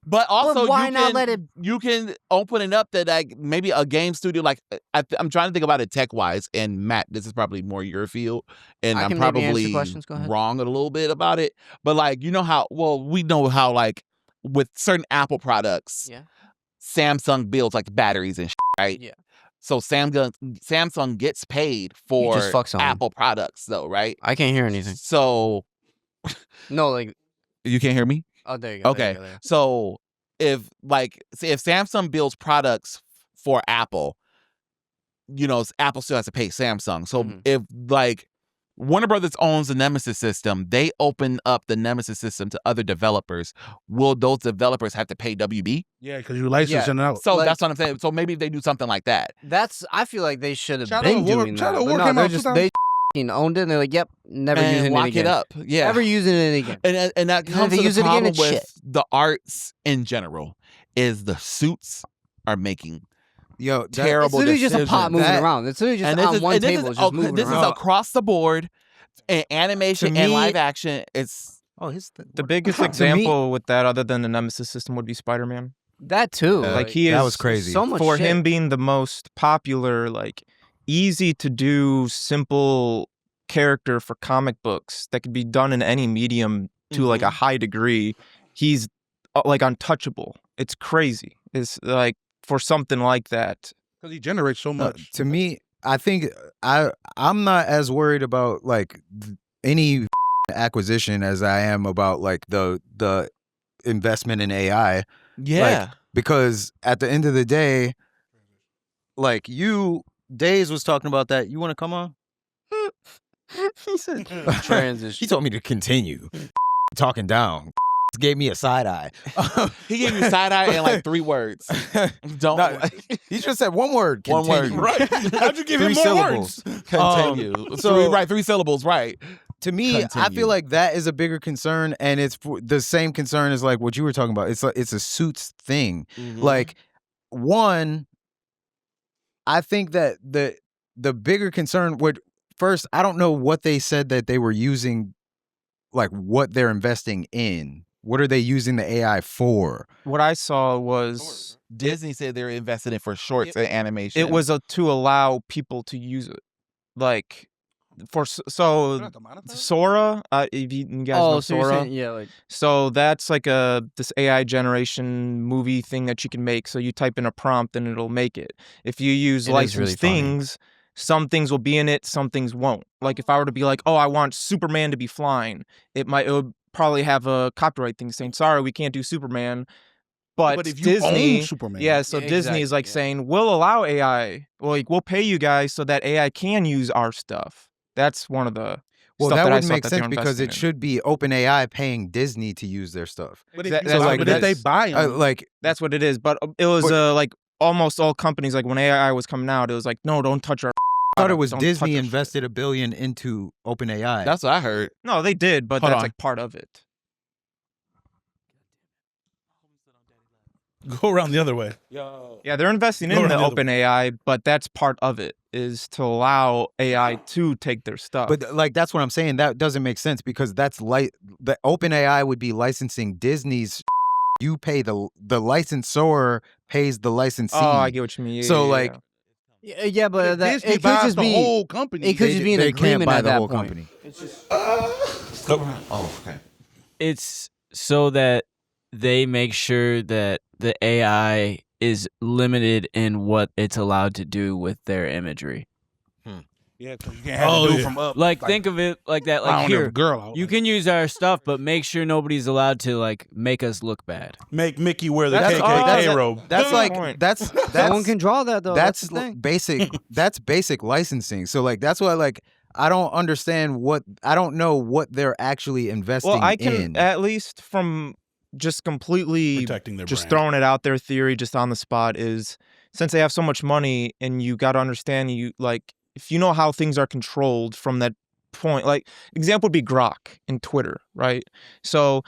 But also, why you not can, let it- You can open it up that like maybe a game studio. Like I'm trying to think about it tech wise. And Matt, this is probably more your field, and I I'm can maybe answer probably questions. Go ahead. wrong a little bit about it. But like you know how we know how like with certain Apple products, Yeah. Samsung builds like batteries and shit, right? Yeah. So Samsung gets paid for just fucks on 'em. Apple products, though, right? I can't hear anything. So No, like you can't hear me. oh, there you go. there Okay. you go, there you go. So if Samsung builds products for Apple, Apple still has to pay Samsung. So Mhm. if like Warner Brothers owns the Nemesis system, they open up the Nemesis system to other developers. Will those developers have to pay WB? Yeah, because you licensing it out. So Like- that's what I'm saying. So maybe if they do something like that. I feel like they should have Shadow been of War- doing Shadow that. of But War no, came they're out just 2000. they owned it and they're like, yep, never and using lock it again. up. Yeah. Never using it again. And that And if comes they to use the it again, problem it's with shit. the arts in general is the suits are making yo that- terrible It's literally just a pot decisions. moving That- around. It's literally just this on is- one and this table, is, just moving this around. is across the board, and animation To and me- live action. It's oh The biggest To me- example with that, other than the Nemesis system, would be Spider-Man. That too. Like he is that was crazy. So much for shit. him being the most popular, like easy to do, simple character for comic books that could be done in any medium to like a high degree. He's like untouchable. It's crazy. It's like for something like that. Because he generates so much. To me, I think I'm not as worried about like any acquisition as I am about like the investment in AI. Yeah. Like, because at the end of the day, like Days was talking about that. You want to come on? He said Transition. He told me to continue talking down. Gave me a side eye. He gave you side eye in like 3 words. Don't. He just said one word. One word. Continue. Right. How'd you give him 3 more syllables. words? Continue. So 3 syllables, right. To me, I Continue. feel like that is a bigger concern, and it's the same concern as like what you were talking about. It's a suits thing. Mhm. Like, one, I think that the bigger concern would first, I don't know what they said that they were using, like what they're investing in. What are they using the AI for? What I saw was Disney said they're invested in for shorts and animation. it was to allow people to use it, like for so Sora. If you guys know so you're Sora, saying, yeah, like so that's like this AI generation movie thing that you can make. So you type in a prompt and it'll make it. If you use It is licensed really funny. things, some things will be in it, some things won't. Like if I were to be like, oh, I want Superman to be flying, it would probably have a copyright thing saying, sorry, we can't do Superman. But if you Disney, own Superman, yeah, so Yeah, Disney is exactly, like yeah. saying, we'll allow AI. Like, we'll pay you guys so that AI can use our stuff. That's one of the Well, stuff that I would saw make that they're sense because investing it in. should be OpenAI paying Disney to use their stuff. But That- if, that's but what if it they is. buy them, Like, That's what it is. But it was like almost all companies, like when AI was coming out, it was like, no, don't touch our I thought it was Don't touch our Disney shit. invested $1 billion into OpenAI. That's what I heard. No, they did, but Hold that's on. like part of it. Go around the other way. Yeah, they're investing Go in the around the other OpenAI, but that's part of it, is to allow AI to take their stuff. But like that's what I'm saying. That doesn't make sense because that's like the OpenAI would be licensing Disney's. You pay the licensor pays the licensee. oh, I get what you mean. Yeah, So, yeah, like, yeah. yeah, but that Disney it could buys just the be whole company. it could just be an they can't agreement buy at the that whole point. company. Oh, okay. It's so that they make sure that the AI is limited in what it's allowed to do with their imagery. Yeah, because you can't have the dude from up. Like think of it like that. Like rounding a here, girl out. you can use our stuff, but make sure nobody's allowed to like make us look bad. Make Mickey wear the That's- KKK robe. That's Good like point. that's Someone can draw that though. That's, that's the thing. basic. That's basic licensing. So like that's why like I don't understand I don't know what they're actually investing Well, I can in. at least from just completely Protecting their just brand. throwing it out there theory just on the spot is since they have so much money and you got to understand you like if you know how things are controlled from that point, like example would be Grok in Twitter, right? So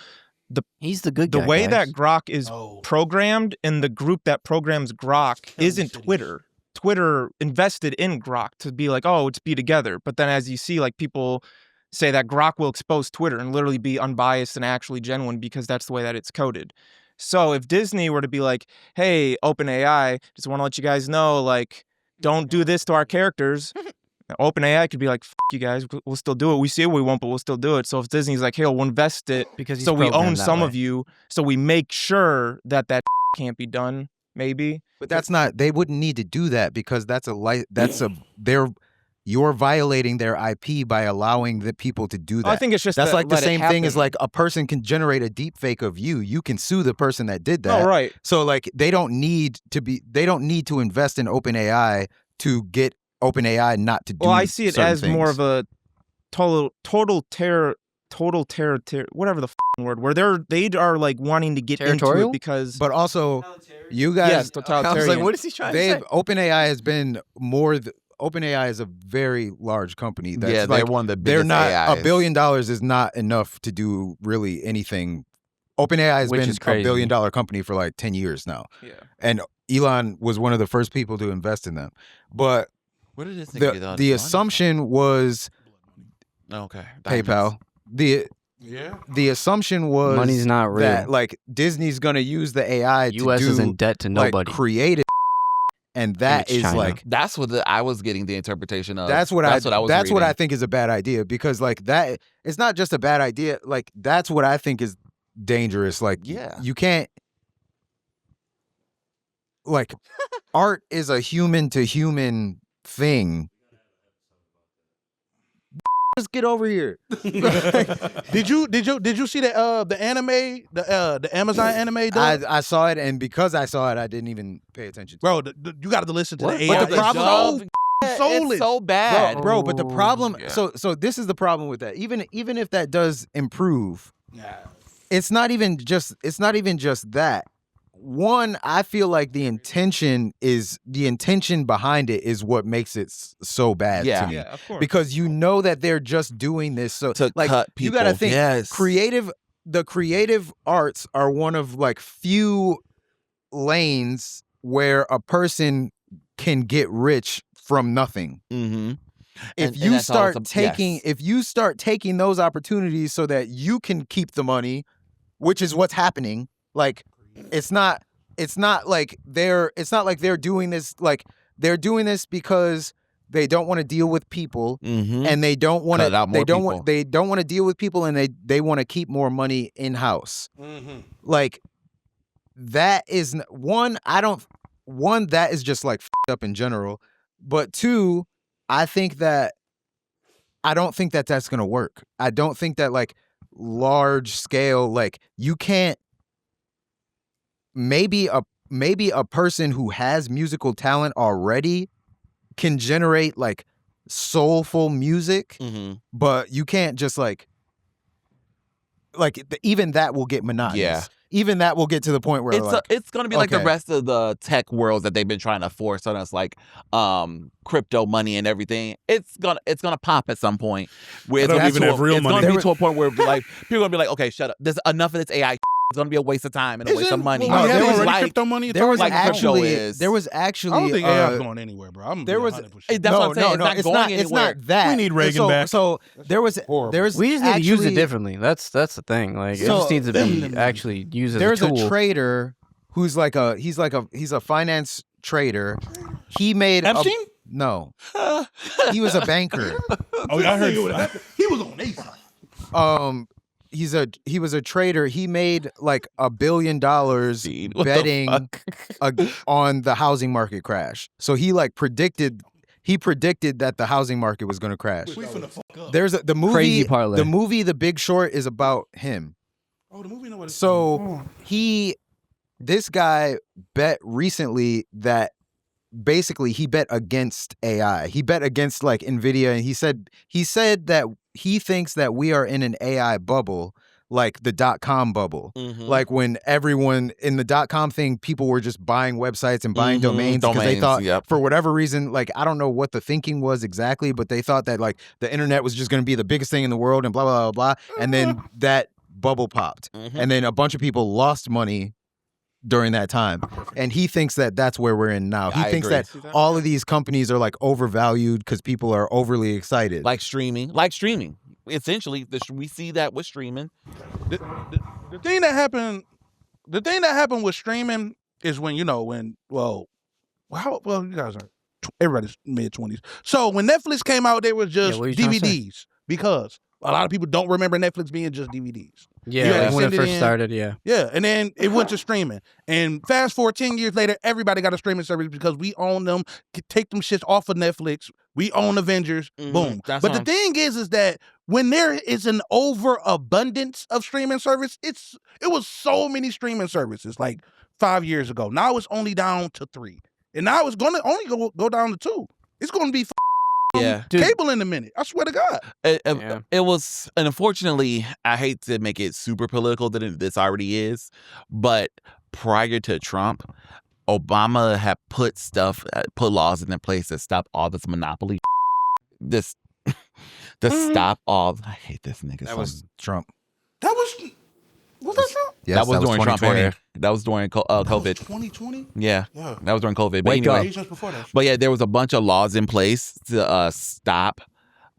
He's the good the guy. way that guys. Grok is Oh. programmed and the group that programs Grok isn't cities. Twitter. Twitter invested in Grok to be like, oh, it's be together. But then as you see, like people say that Grok will expose Twitter and literally be unbiased and actually genuine because that's the way that it's coded. So if Disney were to be like, hey, OpenAI, just want to let you guys know, like, don't do this to our characters. OpenAI could be like, F you guys, we'll still do it. We see what we want, but we'll still do it. So if Disney's like, hey, we'll invest it because he's so we own programmed that some way. of you, so we make sure that can't be done, maybe. But that's not. They wouldn't need to do that because you're violating their IP by allowing the people to do that. I think it's just that's that like the let it same thing as happen. like a person can generate a deep fake of you. You can sue the person that did that. Oh, right. So like they don't need to invest in OpenAI to get OpenAI not to do. Well, I see it certain as more things. of a total terror, whatever the word, where they are like wanting to get into Territorial? it because. But also, you guys. Yes, I was totalitarian. like, What is he trying to say? OpenAI has been more. OpenAI is a very large company. That's Yeah, they're one of the They're biggest not AIs. $1 billion is not enough to do really anything. OpenAI has Which been is a crazy. $1 billion company for like 10 years now, Yeah. and Elon was one of the first people to invest in them. But Where did this nigga get all the this money assumption was from? Okay. PayPal. The assumption was Money's not real. that like Disney's gonna use the AI U.S. to do is in debt to like nobody. creative, and that it's is China. like That's what I was getting the interpretation of. that's what I was that's what I reading. think is a bad idea because like that it's not just a bad idea, like that's what I think is dangerous. Like Yeah. you can't like art is a human to human thing. Just get over here. Did you see the anime, the Amazon anime? I saw it, and because I saw it, I didn't even pay attention. Bro, you got to listen to the AI. But the problem, soulless. It's so bad, bro. But the problem, so this is the problem with that. Even if that does improve, it's not even just that. One, I feel like the intention behind it is what makes it so bad to me. Yeah, of course. Because you know that they're just doing this so to like cut you people. got to think Yes. the creative arts are one of like few lanes where a person can get rich from nothing. Mm-hmm. If you start taking those opportunities so that you can keep the money, which is what's happening, like it's not like they're doing this, like they're doing this because they don't want to deal with people, and they don't want to deal with people, and they want to keep more money in house. Like that is that is just like f***ed up in general, but two, I don't think that that's gonna work. I don't think that like large scale, like you can't. Maybe a person who has musical talent already can generate like soulful music, but you can't just like even that will get monotonous. Yeah. Even that will get to the point where it's gonna be like the rest of the tech worlds that they've been trying to force on us, like crypto money and everything. It's gonna pop at some point. Where I don't even have real money. It's gonna be to a point where like people are gonna be like, okay, shut up. There's enough of this AI. It's gonna be a waste of time and a waste of money. Well, there was already like, crypto money. there was like actually is. there was actually I don't think AI's going anywhere, bro. there was That's what I'm saying. It's not going anywhere. It's not that. We need Reagan back. So there was We just need to use it differently. That's the thing. Like it just needs to be actually used as a tool. There's a trader who's like he's a finance trader. He made Epstein? No, he was a banker. Oh, I heard he was on A side. He was a trader. He made like $1 billion betting on the housing market crash. So he like predicted that the housing market was going to crash. There's the movie Crazy parlay. The movie The Big Short is about him. Oh, the movie. No, So this guy bet recently that basically he bet against AI. He bet against like Nvidia, and he said that he thinks that we are in an AI bubble, like the .com bubble. Like when everyone in the .com thing, people were just buying websites and buying domains because they thought for whatever reason, like I don't know what the thinking was exactly, but they thought that like the internet was just going to be the biggest thing in the world and blah blah blah blah. And then that bubble popped, and then a bunch of people lost money during that time, and he thinks that that's where we're in now. He thinks that all of these companies are like overvalued because people are overly excited, like streaming. Essentially, we see that with streaming. The thing that happened with streaming is when you guys are everybody's mid-20s. So when Netflix came out, they were just DVDs because a lot of people don't remember Netflix being just DVDs. Yeah, when it first started, yeah. Yeah, and then it went to streaming. And fast forward 10 years later, everybody got a streaming service because we own them, take them shits off of Netflix. We own Avengers, boom. But the thing is that when there is an overabundance of streaming service, it was so many streaming services like 5 years ago. Now it's only down to 3. And now it's going to only go down to 2. It's going to be cable in a minute. I swear to God. It was, and unfortunately, I hate to make it super political than this already is, but prior to Trump, Obama had put laws in place to stop all this monopoly. Stop all. I hate this nigga. That was Trump. That was Trump? Yes, that was during 2020. Trump era. That was during COVID. 2020? Yeah, that was during COVID. But Wake anyway, up. Before that. But yeah, there was a bunch of laws in place to stop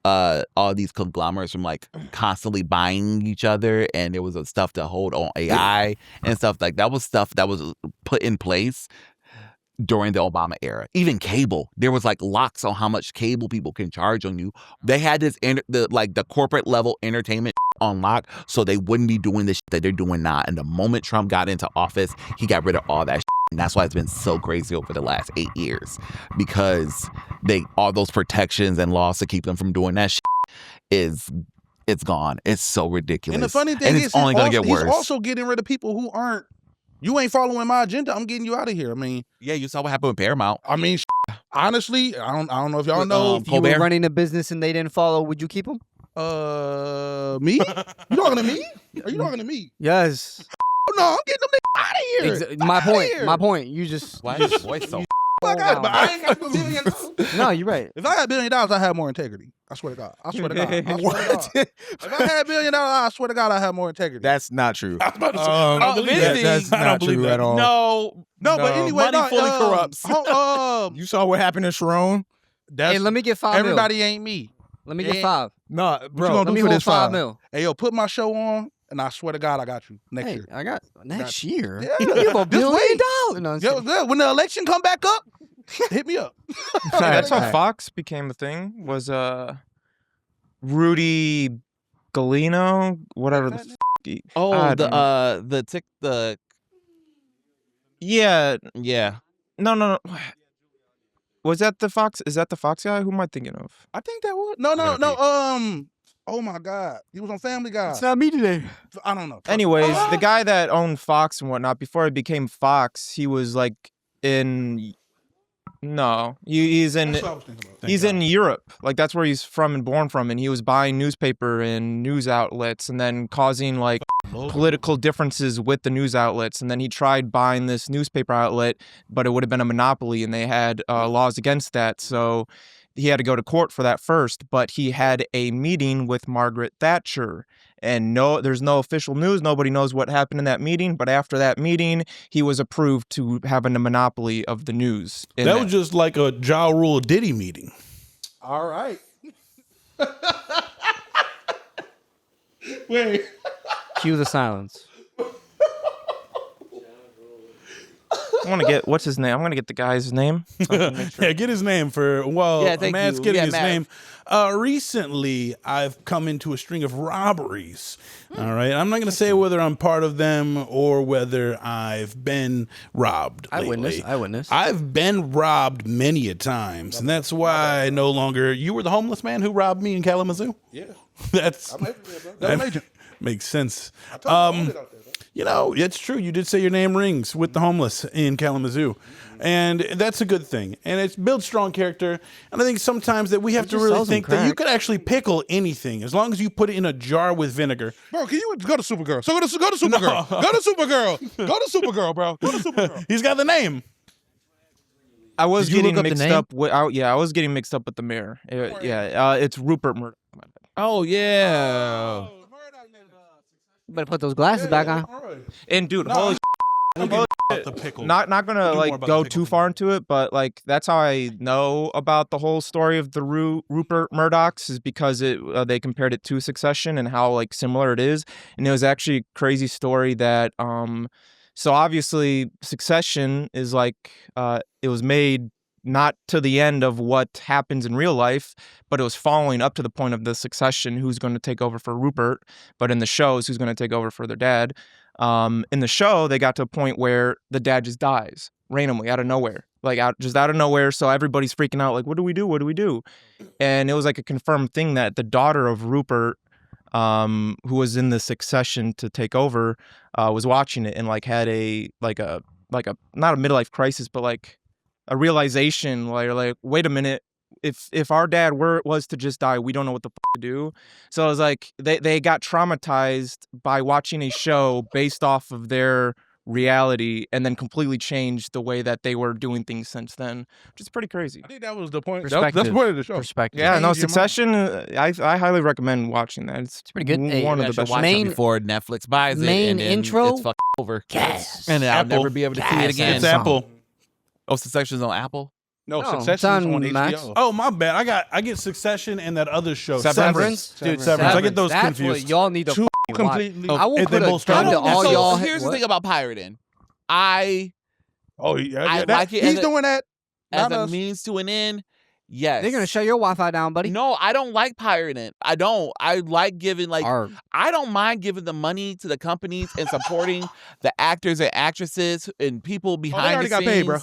all these conglomerates from like constantly buying each other, and there was stuff to hold on AI and stuff like that. Was stuff that was put in place during the Obama era. Even cable, there was like locks on how much cable people can charge on you. They had this the corporate level entertainment on lock, so they wouldn't be doing this that they're doing now. And the moment Trump got into office, he got rid of all that. And that's why it's been so crazy over the last 8 years, because all those protections and laws to keep them from doing that it's gone. It's so ridiculous. And the funny thing is, it's only going to get worse. He's also getting rid of people who aren't. You ain't following my agenda. I'm getting you out of here. I mean, yeah, you saw what happened with Paramount. I mean, honestly, I don't know if y'all know. If you were running a business and they didn't follow, would you keep them? Me? You talking to me? Are you talking to me? Yes. No, I'm getting them niggas out of here. My point. You just. Why is your voice so But I ain't got $1 billion. No, you're right. If I had $1 billion, I have more integrity. I swear to God. I swear to God. If I had $1 billion, I swear to God, I have more integrity. That's not true. I was about to say, I don't believe that. That's not true at all. No, but anyway, money fully corrupts. You saw what happened to Sharon? Hey, let me get 5 mil. Everybody ain't me. Let me get 5. No, bro. What you Let me for hold this 5 mil. Hey, yo, put my show on, and I swear to God, I got you next year. I got next year. Yeah. You have $1 billion. No, Yeah, when the election come back up, hit me up. That's how Fox became a thing. Was Rudy Galino, whatever the. Yeah. No. Was that the Fox? Is that the Fox guy? Who am I thinking of? I think that was no. Oh my God, he was on Family Guy. It's not me today. I don't know. Anyways, the guy that owned Fox and whatnot, before it became Fox, he was like in. No, he's in. That's what I was thinking about. He's in Europe. Like that's where he's from and born from, and he was buying newspaper and news outlets, and then causing like political differences with the news outlets. And then he tried buying this newspaper outlet, but it would have been a monopoly, and they had laws against that. So he had to go to court for that first. But he had a meeting with Margaret Thatcher. And there's no official news. Nobody knows what happened in that meeting. But after that meeting, he was approved to having a monopoly of the news. That was just like a Ja Rule Diddy meeting. All right. Wait. Cue the silence. I want to get, what's his name? I'm going to get the guy's name. Yeah, get his name Matt's getting his name. Recently, I've come into a string of robberies. All right. I'm not going to say whether I'm part of them or whether I've been robbed lately. Eyewitness. I've been robbed many a times, and that's why I no longer. You were the homeless man who robbed me in Kalamazoo? Yeah. That's makes sense. You know, it's true. You did say your name rings with the homeless in Kalamazoo. And that's a good thing. And it builds strong character. And I think sometimes that we have to really think that you could actually pickle anything as long as you put it in a jar with vinegar. Bro, can you go to Supergirl? So go to Supergirl. No. Go to Supergirl. Go to Supergirl, bro. Go to Supergirl. He's got the name. I was getting mixed up with. I was getting mixed up with the mayor. It's Rupert Murdoch. Oh yeah. Better put those glasses back on. And dude, holy The pickle. not gonna like go too far into it, but like that's how I know about the whole story of the Rupert Murdochs is because they compared it to Succession and how like similar it is, and it was actually a crazy story that so obviously Succession is like it was made not to the end of what happens in real life, but it was following up to the point of the succession, who's going to take over for Rupert, but in the shows, who's going to take over for their dad. In the show, they got to a point where the dad just dies randomly out of nowhere, just out of nowhere. So everybody's freaking out, like, what do we do? What do we do? And it was like a confirmed thing that the daughter of Rupert, who was in the succession to take over, was watching it and like had a not a midlife crisis, but like a realization like, wait a minute, if our dad was to just die, we don't know what the to do. So it was like they got traumatized by watching a show based off of their reality and then completely changed the way that they were doing things since then, which is pretty crazy. I think that was the point. Perspective. That's the point of the show. Perspective. Yeah, no, Succession, I highly recommend watching that. It's pretty good. One of the best. Watch it before Netflix buys it. Main and then intro? It's fucking over. Yes. And I'll Apple. never be able to see it again. It's Apple. Oh, Succession's on Apple? No, No, Succession it's on is on Max. HBO. Oh, my bad. I get Succession and that other show. Severance? Dude, Severance. I get those That's confused. what y'all need to Two watch. completely. I will They put a both gun start to off- all So y'all. here's the What? thing about pirating. I Oh yeah, I yeah, like it he's as a- doing that. as Not a us. means to an end, Yes. They're gonna shut your Wi-Fi down, buddy. No, I don't like pirating it. I don't. I like giving I don't mind giving the money to the companies and supporting the actors and actresses and people behind already the got scenes. paid, bro.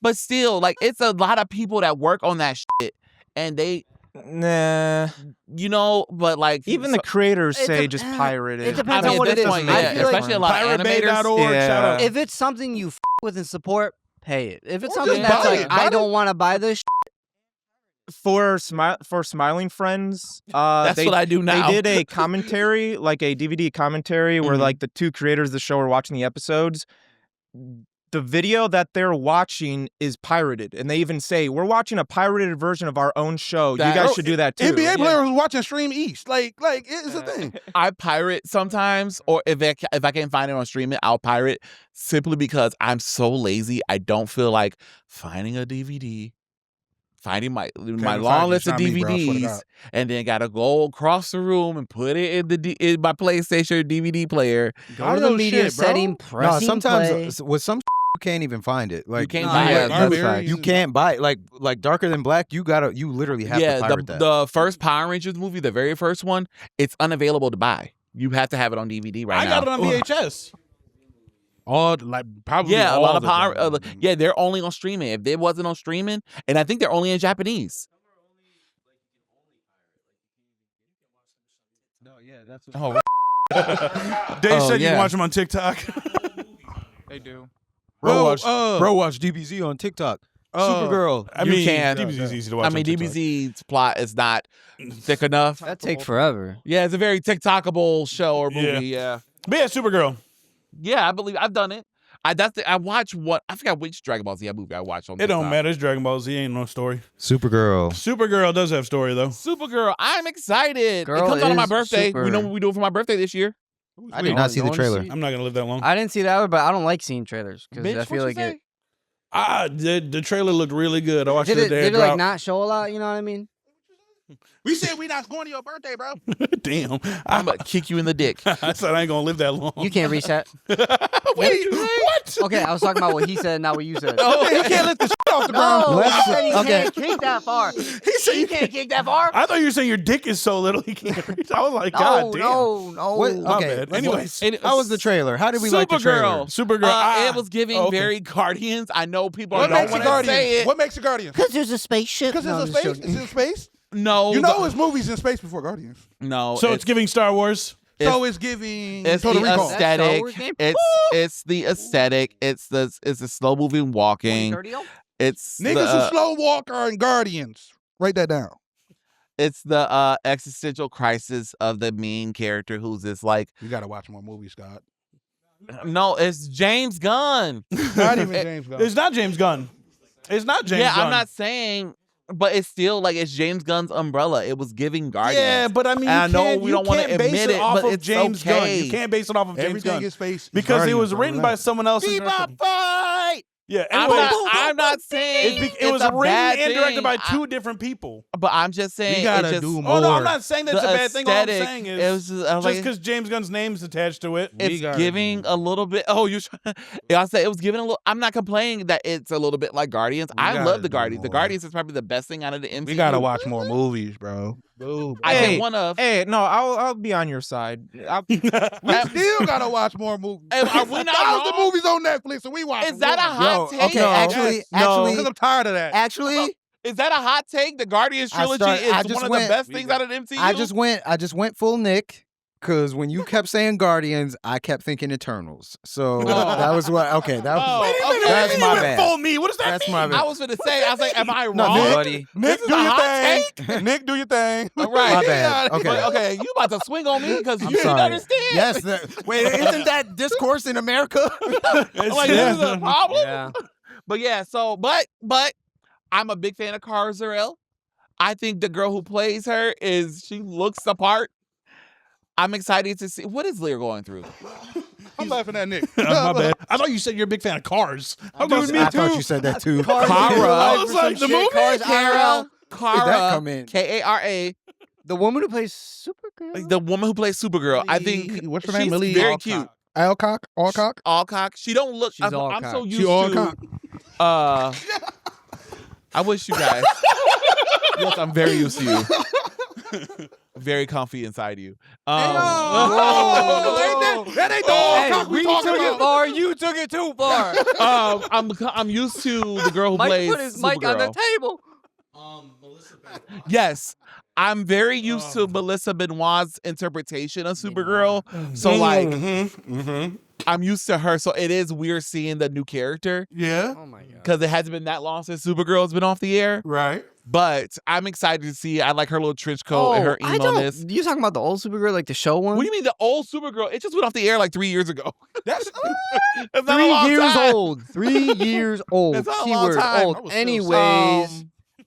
But still, like it's a lot of people that work on that shit, and they, Nah. you know, but like Even the creators say just pirate it. It depends I mean, on what at it this is. point, I yeah, feel like especially a lot of animators. Piratebay.org, shout out. if it's something you with and support, pay it. If it's Or something just that's buy like it, buy I it. don't want to buy this, For Smiling Friends, That's what I do now. They did a commentary, like a DVD commentary, where like the two creators of the show are watching the episodes. The video that they're watching is pirated, and they even say we're watching a pirated version of our own show. You guys should do that too. NBA players watching Stream East. Like it's a thing. I pirate sometimes, or if I can't find it on streaming, I'll pirate simply because I'm so lazy. I don't feel like finding a DVD, finding my long list of DVDs, and then gotta go across the room and put it in my PlayStation DVD player. go to the media setting, No, pressing sometimes play. with some you can't even find it. Like You can't No, buy yeah, it. that's Barbarians facts. you can't buy it. Like Darker Than Black. You literally have to pirate that. The first Power Rangers movie, the very first one, it's unavailable to buy. You have to have it on DVD right I now. got it on VHS. Probably Yeah, a all lot of the power. time. Yeah, they're only on streaming. If they wasn't on streaming, and I think they're only in Japanese. Oh, they said you can watch them on TikTok. They do. Bro, watch DBZ on TikTok. Supergirl. I You mean, can. DBZ is easy to watch. I mean, on TikTok. DBZ's plot is not thick enough. That take forever. Yeah, it's a very TikTokable show or movie. Yeah, But yeah, Supergirl. yeah, I believe I've done it. I watched what I forgot which Dragon Ball Z movie I watched on. It TikTok. don't matter. It's Dragon Ball Z. Ain't no story. Supergirl. Supergirl does have story though. Supergirl, I'm excited. Girl it comes out on my is birthday. super. We know what we doing for my birthday this year. I did not see the trailer. I'm not gonna live that long. I didn't see that one, but I don't like seeing trailers because Bitch, I feel what like you it. The trailer looked really good. I watched Did it it, the day did it it like dropped. not show a lot? You know what I mean? We said we not going to your birthday, bro. Damn. I'm gonna kick you in the dick. I said I ain't gonna live that long. You can't reset. Wait, what? Okay, I was talking about what he said, not what you said. Oh, he can't lift the shit off the ground. No, Let's- he said he okay. can't kick that far. He said You can't kick that far. I thought you were saying your dick is so little he can't reach. I was like, No, God damn. no. What? My Okay. bad. Anyways, How was the trailer? How did we like the trailer? Supergirl. It was giving okay. very Guardians. I know people What don't makes it want to Guardians? say it. What makes it Guardians? Because there's a spaceship. Because No, it's I'm in just space. joking. It's in space. No, You know, it's movies in space before Guardians. no. So it's giving Star Wars. So it's giving It's Total the Recall. Star aesthetic. Wars game? It's the aesthetic. It's the slow moving walking. 2030? It's Niggas the, who slow walk are in Guardians. Write that down. it's the existential crisis of the main character who's this like. You got to watch more movies, Scott. No, it's James Gunn. Not even James Gunn. It's not James Gunn. It's not James Yeah, Gunn. I'm not saying, but it's still like it's James Gunn's umbrella. It was giving Guardians. Yeah, but I mean, And you I know can't, we you don't wanna can't base admit it, off but of it's James Gunn. okay. You can't base it off of James Everything Gunn in space is because it Guardians, was bro. written by Relax. someone else. Bebop fight. Yeah, I'm anyway, not saying it was it's a written bad and directed thing. by two different people. But I'm just saying You gotta it just, do Oh more. no, I'm not saying that's a the bad thing. All I'm aesthetic, saying it is was just, I was just like, because James Gunn's name's attached to it. it's gotta giving a little bit. Oh, you. I say it was giving a little. I'm not complaining that it's a little bit like Guardians. I gotta love the do Guardians. The more. Guardians is probably the best thing out of the MCU. We got to watch more movies, bro. I Hey, think one of. Hey, no, I'll be on your side. We still got to watch more movies. Hey, are we not Thousands of wrong? movies on Netflix, and we watch. Is that a hot take? okay, actually, Because I'm tired of that. actually, Is that a hot take? The Guardians I trilogy start- I is just one of went- the best things out of the MCU. I just went full Nick. Cause when you kept saying Guardians, I kept thinking Eternals. So that was what. Okay, that was. Oh, Wait a minute, okay. That's you my went bad. full me. What does that That's mean? my bad. I was going to say, I was like, am I No, wrong? buddy. Nick, This is do a your hot thing. Nick, do your thing. All right. My bad. But, Okay. okay, you about to swing on me because you I'm didn't sorry. understand. Yes. Wait, isn't that discourse in America? I'm like, this is a problem. Yeah. But yeah, so but I'm a big fan of Cara Zor-El. I think the girl who plays her she looks the part. I'm excited to see what is Lear going through. I'm laughing at Nick. My bad. I thought you said you're a big fan of Cars. I thought you said that too. Cara. I was like, the movie? Kara. that come in? Kara. The woman who plays Supergirl. The woman who plays Supergirl. I think What's her she's name? Millie very Alcock. cute. Alcock? Alcock? Alcock. She don't look. She's I'm so Alcock. used She to. Alcock. I wish you guys. Yes, I'm very used to you. Very comfy inside you. That ain't the all cock we talking took it about. far. You took it too far. I'm used to the girl who Mike plays put his mic on the table. Yes. I'm very used to Melissa Benoit's interpretation of Supergirl. So like I'm used to her. So it is weird seeing the new character. Yeah. Oh my god. Because it hasn't been that long since Supergirl's been off the air. Right. But I'm excited to see. I like her little trench coat and her emo-ness. You talking about the old Supergirl, like the show one? What do you mean the old Supergirl? It just went off the air like 3 years ago. That's That's not a 3 long years time. old. 3 years old. It's not a She long was time. old. Anyways.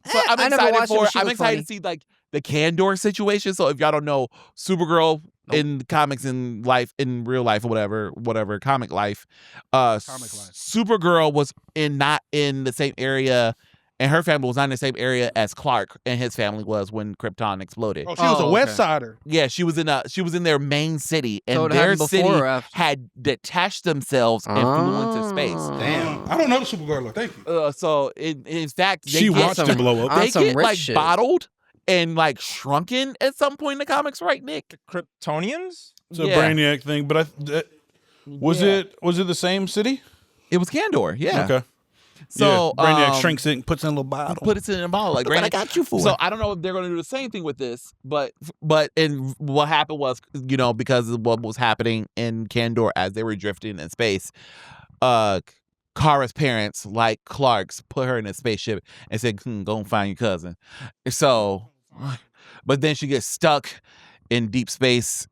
So I'm I never excited watched it, for but it. she I'm looked excited funny. to see like the Candor situation. So if y'all don't know, Supergirl in comics in life, in real life or whatever comic life, Supergirl was not in the same area, and her family was not in the same area as Clark and his family was when Krypton exploded. she was a West Sider. Yeah, she was in their main city, and So it their happened city before or after? had detached themselves and flew into space. Damn. I don't know the Supergirl. Thank you. So in fact, they She get watched it blow up. on They some get rich like shit. bottled and like shrunken at some point in the comics, right, Nick? Kryptonians? It's a Yeah. Brainiac thing, but was it the same city? It was Candor, yeah. Okay. So yeah, Brainiac shrinks it and puts it in a little bottle. Put it in a bottle like Look what I Brainiac. got you for. So I don't know if they're going to do the same thing with this, but and what happened was, because of what was happening in Candor as they were drifting in space, Kara's parents, like Clark's, put her in a spaceship and said, go and find your cousin. So, but then she gets stuck in deep space,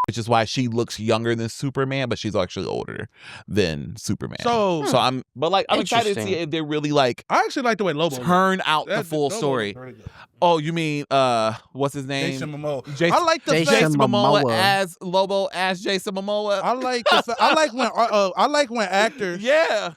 which is why she looks younger than Superman, but she's actually older than Superman. So I'm excited to see Interesting. if they really like I actually like the way Lobo turn out the That- full Lobo story. was very good. Oh, you mean what's his name? Jason Momoa. Jason- I like the Jason fact. Jason Momoa Momoa. as Lobo as Jason Momoa. I like the fa- I like when actors. Yeah.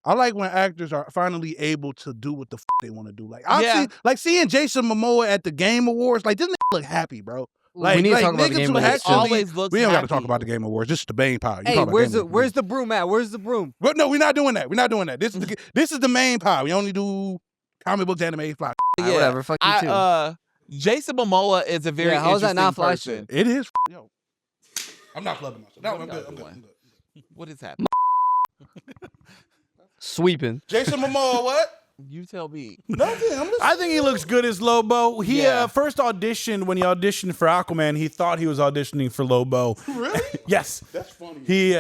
I like when actors are finally able to do what the they want to do. Like Yeah. seeing Jason Momoa at the Game Awards. Like this nigga look happy, bro. Like, we need to like, talk about the niggas Game who Awards. actually- Always looks We don't got to happy. talk about the Game Awards. This is the main pie. You Hey, talk about where's Game the Awards. where's the broom at? Where's the broom? But no, we're not doing that. We're not doing that. This is the main pie. We only do comic books, anime, fly. Ah, whatever. Fuck you too. Jason Momoa is a very Yeah, how is that interesting not fly person. It is. Yo, I'm not clubbing myself. No, I'm good. I'm good. I'm good. What is that? Sweeping. Jason Momoa, what? You tell me. Nothing. I'm just. I think he looks good as Lobo. He Yeah. first auditioned when he auditioned for Aquaman. He thought he was auditioning for Lobo. Really? Yes. That's funny. He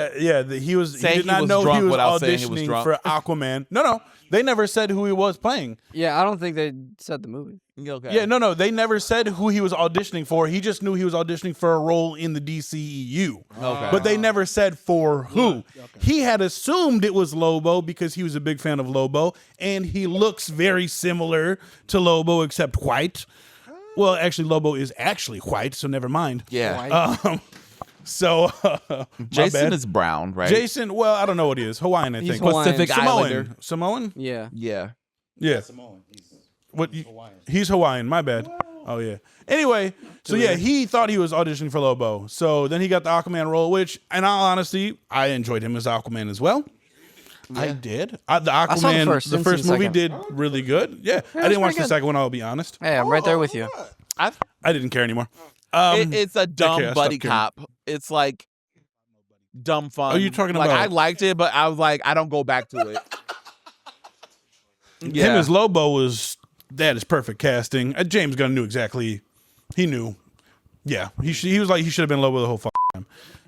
he was Saying he did he not was know drunk he was without saying he was auditioning drunk. for Aquaman. No, they never said who he was playing. Yeah, I don't think they said the movie. Okay. Yeah, no, they never said who he was auditioning for. He just knew he was auditioning for a role in the DCEU. Okay. But they never said for who. He had assumed it was Lobo because he was a big fan of Lobo, and he looks very similar to Lobo except white. Well, actually, Lobo is actually white, so never mind. Yeah. So my Jason bad. is brown, right? Jason. Well, I don't know what he is. Hawaiian, I He's think. Hawaiian. Pacific Islander. Samoan. Yeah. Yeah. Yeah. He's Hawaiian. My bad. Oh yeah. Anyway, so yeah, he thought he was auditioning for Lobo. So then he got the Aquaman role, which, in all honesty, I enjoyed him as Aquaman as well. I did. The Aquaman, saw the first, the didn't see first the movie second. did really good. Yeah, I didn't watch pretty the good. second one. I'll be honest. Hey, I'm right there with you. I didn't care anymore. It's a dumb okay, I buddy stopped caring. cop. It's like dumb fun. Oh, you're talking like, about- I liked it, but I was like, I don't go back to it. Him as Lobo was that is perfect casting. James Gunn knew exactly. He knew. Yeah, he was like he should have been Lobo the whole time.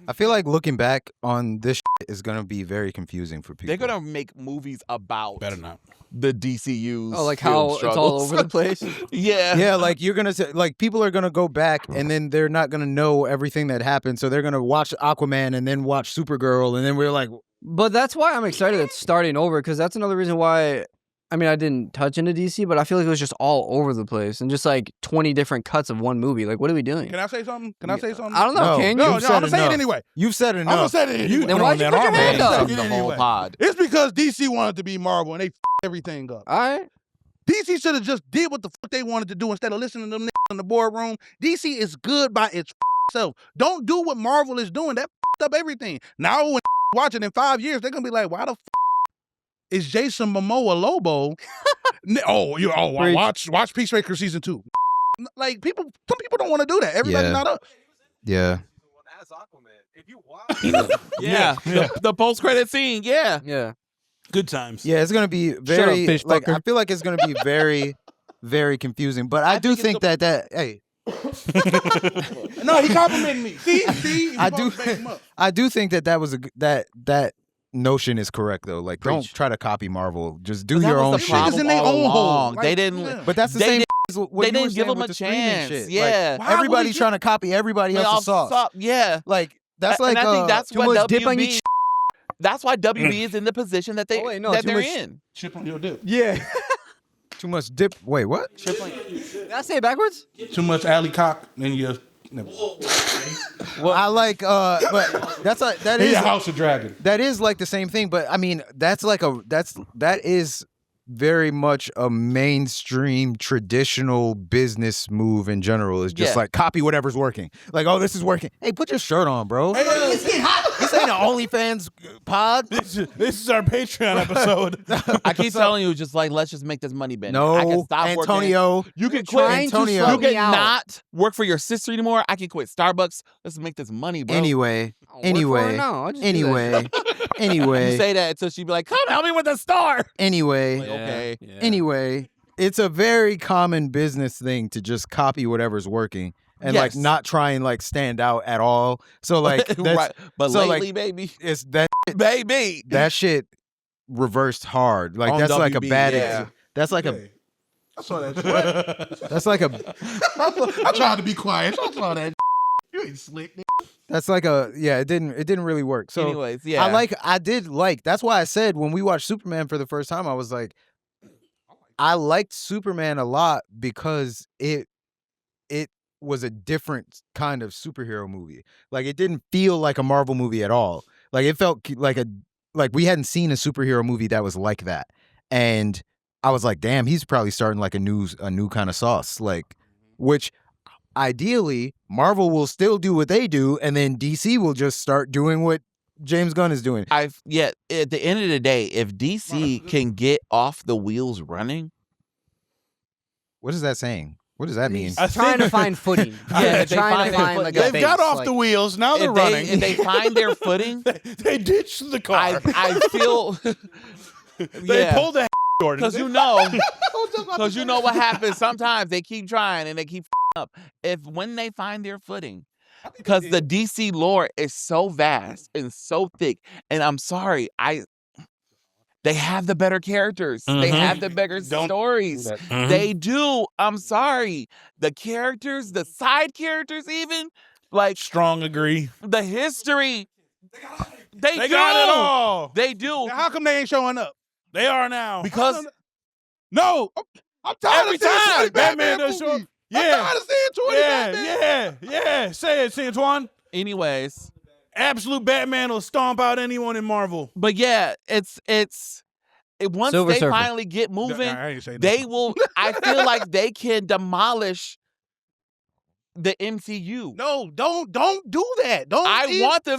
I feel like looking back on this is gonna be very confusing for people. They're gonna make movies about Better not. the DCU's. Oh, like film how it's all struggles. over the place. Yeah. Yeah, like you're gonna say, like people are gonna go back and then they're not gonna know everything that happened, so they're gonna watch Aquaman and then watch Supergirl, and then we're like, But that's why I'm excited it's starting over, because that's another reason why. I mean, I didn't touch into DC, but I feel like it was just all over the place and just like 20 different cuts of one movie. Like, what are we doing? Can I say something? Can I say something? I don't know. No. Can you? No, You've no, said I'm gonna say it enough. anyway. you've said I'm gonna enough. say it anyway. You Then throwing why'd you that put your arm hand out. up? The whole Anyway. pod. It's because DC wanted to be Marvel and they everything up. All right. DC should have just did what the fuck they wanted to do instead of listening to them niggas in the boardroom. DC is good by its self. Don't do what Marvel is doing. That up everything. Now when watching in 5 years, they're gonna be like, why the is Jason Momoa Lobo? Watch Peacemaker season 2. Like some people don't want to do that. Everybody's not up. Yeah. As Aquaman, if you watch, the post credit scene, Yeah. Good times. Yeah, it's gonna be very fish like I fucker. feel like it's gonna be very, very confusing. But I do think that hey, No, he complimented me. See, I do think that was that notion is correct though. Like, don't try to copy Marvel. Just do your own shit. Niggas in their own hole. They didn't. But that's the same. They didn't give them a chance. Shit. Yeah, like, everybody's trying to copy everybody else's sauce. Yeah, like that's like and I think that's what dip on your WB. That's why WB is in the position that they're in. Chip on your dip. Yeah. Too much dip. Wait, what? Did I say it backwards? Too much alley cock in your. Well, I like, but that is a House of Dragon. That is like the same thing, but I mean, that is very much a mainstream traditional business move in general. Is just like copy whatever's working. Like, oh, this is working. Hey, put your shirt on, bro. Hey, this ain't an OnlyFans pod. This is our Patreon episode. I keep telling you, just like, let's just make this money, Ben. No, I can stop Antonio. Working. You can quit. Antonio. You can not work for your sister anymore. I can quit Starbucks. Let's make this money, bro. Anyway. You say that until she be like, come help me with the store. Anyway. Like, okay. Yeah. Anyway, it's a very common business thing to just copy whatever's working and like not try and like stand out at all. So like, that's, right. But so, lately, like, baby, it's that baby, that shit reversed hard. Like on that's WB, like a bad. yeah. That's like a. I saw that. That's like a. I tried to be quiet. I saw that. You ain't slick. That's like a. Yeah, it didn't really work. So anyways, yeah, I did like. That's why I said when we watched Superman for the first time, I was like, I liked Superman a lot because it was a different kind of superhero movie. Like it didn't feel like a Marvel movie at all. Like it felt like we hadn't seen a superhero movie that was like that. And I was like, damn, he's probably starting like a new kind of sauce. Like, which ideally Marvel will still do what they do, and then DC will just start doing what James Gunn is doing. at the end of the day, if DC can get off the wheels running, what is that saying? What does that mean? Trying to find footing. Yeah, trying to find like a They've base, got off like, the wheels. Now they're running. if they find their footing, they ditched the car. I feel they pulled the Jordan. because you know what happens. Sometimes they keep trying and they keep up. When they find their footing, because the DC lore is so vast and so thick, and I'm sorry, they have the better characters. They have the better stories. They do. I'm sorry. The characters, the side characters, even like Strong agree. the history. They They got it all. They do. Now, how come they ain't showing up? They are now. Because No, I'm tired Every of seeing time 20 Batman Batman does show up. movies. Yeah. I'm tired of seeing 20 Batman. Yeah. Say it, Antoine. anyways, Absolute Batman will stomp out anyone in Marvel. but yeah, it's once Silver they Surfer. finally get moving, I ain't saying they will. I feel like they can demolish the MCU. No, don't do that. Don't. I want them.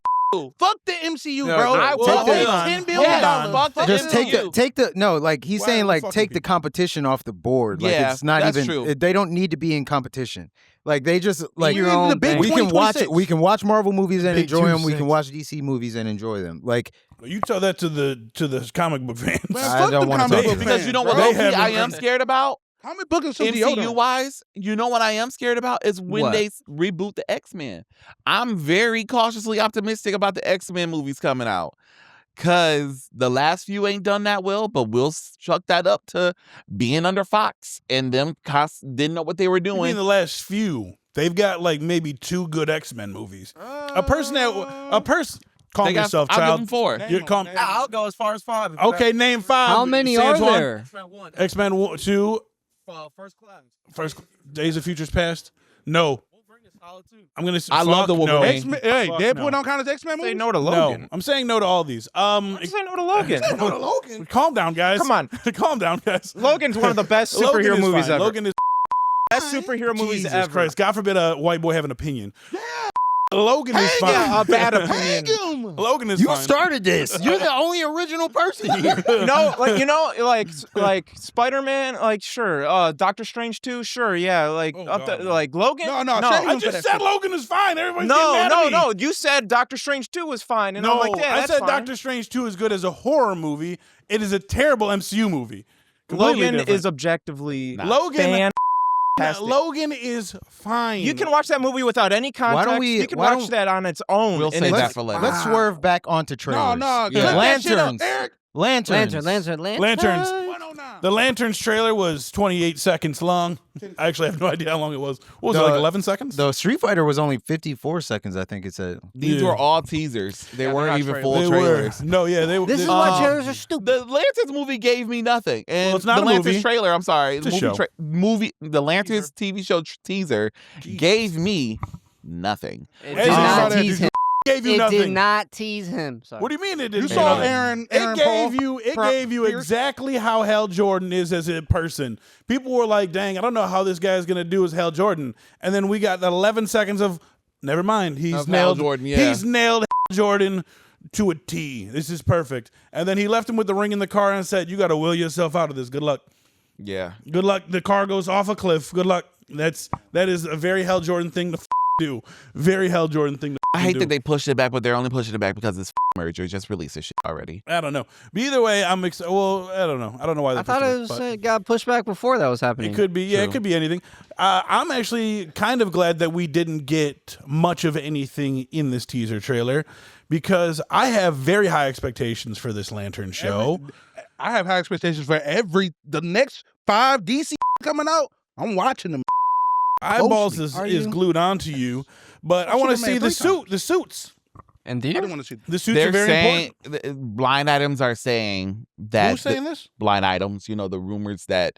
fuck the MCU, No, bro. I take want the- them. $10 billion. Yes, fuck the Just MCU. take the no, like he's Why saying, are we like fucking take the people? competition off the board. Like Yeah, it's not that's even. true. They don't need to be in competition. Like they just like your own the big thing. we can watch 2026. we can watch Marvel movies and Big enjoy them. We 26. can watch DC movies and enjoy them. Like You tell that to the comic book fans. Man, I fuck don't the wanna comic talk book about Because fans, you know what bro. They low-key haven't I am been- scared about? Comic book is some MCU deodorant. wise, you know what I am scared about is when What? they reboot the X-Men. I'm very cautiously optimistic about the X-Men movies coming out. Cause the last few ain't done that well, but we'll chuck that up to being under Fox and them didn't know what they were You mean doing. the last few? They've got like maybe 2 good X-Men movies. A person. Calm They got- yourself, I'll give child. them 4. You're calm. I'll go as far as 5. Okay, name 5. How many San are Antoine? there? X-Men 1. X-Men 2, First class. first Days of Futures Past. No, Wolverine is solid too. I'm gonna. Say, I love the fuck no. Wolverine. X-Men, hey, Fuck Deadpool no. don't count as X-Men Say movies? no to No, Logan. I'm saying no to all these. Say no to Logan. No to Logan. Calm down, guys. Come on. Calm down, guys. Logan's one of the best Logan superhero is movies fine. ever. Logan is Best superhero movies Jesus ever. Christ. God forbid a white boy have an opinion. Logan is fine. Yeah, a bad opinion. Logan is You fine. started this. You're the only original person here. No, like Spider-Man, like sure. Doctor Strange too, sure. Yeah, like like Logan. No, I just said Logan is fine. Everybody's getting mad at me. No. You said Doctor Strange 2 was fine, and No, I'm like, yeah, I that's said fine. Doctor Strange 2 is good as a horror movie. It is a terrible MCU movie. Completely Logan different. is objectively Logan. fantastic. Logan is fine. You can watch that movie without any context. You can watch that on its own. We'll save that for later. Let's swerve back onto trailers. No, Yeah. Lanterns. Eric. Lanterns. Lanterns. 109. The Lanterns trailer was 28 seconds long. I actually have no idea how long it was. What was it, like 11 seconds? The Street Fighter was only 54 seconds, I think it said. These were all teasers. They weren't even full They trailers. were. No, yeah, they were. This is why trailers are stupid. The Lanterns movie gave me nothing. And Well, it's not the a Lanterns movie. trailer, I'm sorry. It's a show. The Lanterns TV show teaser gave me nothing. It Hey, did you saw not that, tease did him. gave you It nothing. did not tease him. Sorry. What do you mean it didn't? You say saw nothing? Aaron It Paul gave you Pierce? exactly how Hal Jordan is as a person. People were like, "Dang, I don't know how this guy's gonna do as Hal Jordan." And then we got that 11 seconds of, never mind. He's Of Hal nailed Jordan, yeah. He's nailed Hal Jordan to a T. This is perfect. And then he left him with the ring in the car and said, "You got to will yourself out of this. Good luck. Yeah. Good luck." The car goes off a cliff. Good luck. That is a very Hal Jordan thing to do. Very Hal Jordan thing to I hate do. that they pushed it back, but they're only pushing it back because this merger. Just release this shit already. I don't know. But either way, I'm excited. Well, I don't know. I don't know why they I thought pushed it but was got pushed back before that was happening. It could be. Yeah, True. it could be anything. I'm actually kind of glad that we didn't get much of anything in this teaser trailer because I have very high expectations for this Lantern show. I have high expectations for the next 5 DC coming out. I'm watching them. Eyeballs Are is you? glued onto you, but I want to Superman see 3 times. the suits. And I didn't want to see The suits They're are very saying important. blind items are saying that Who's saying this? blind items. You know the rumors that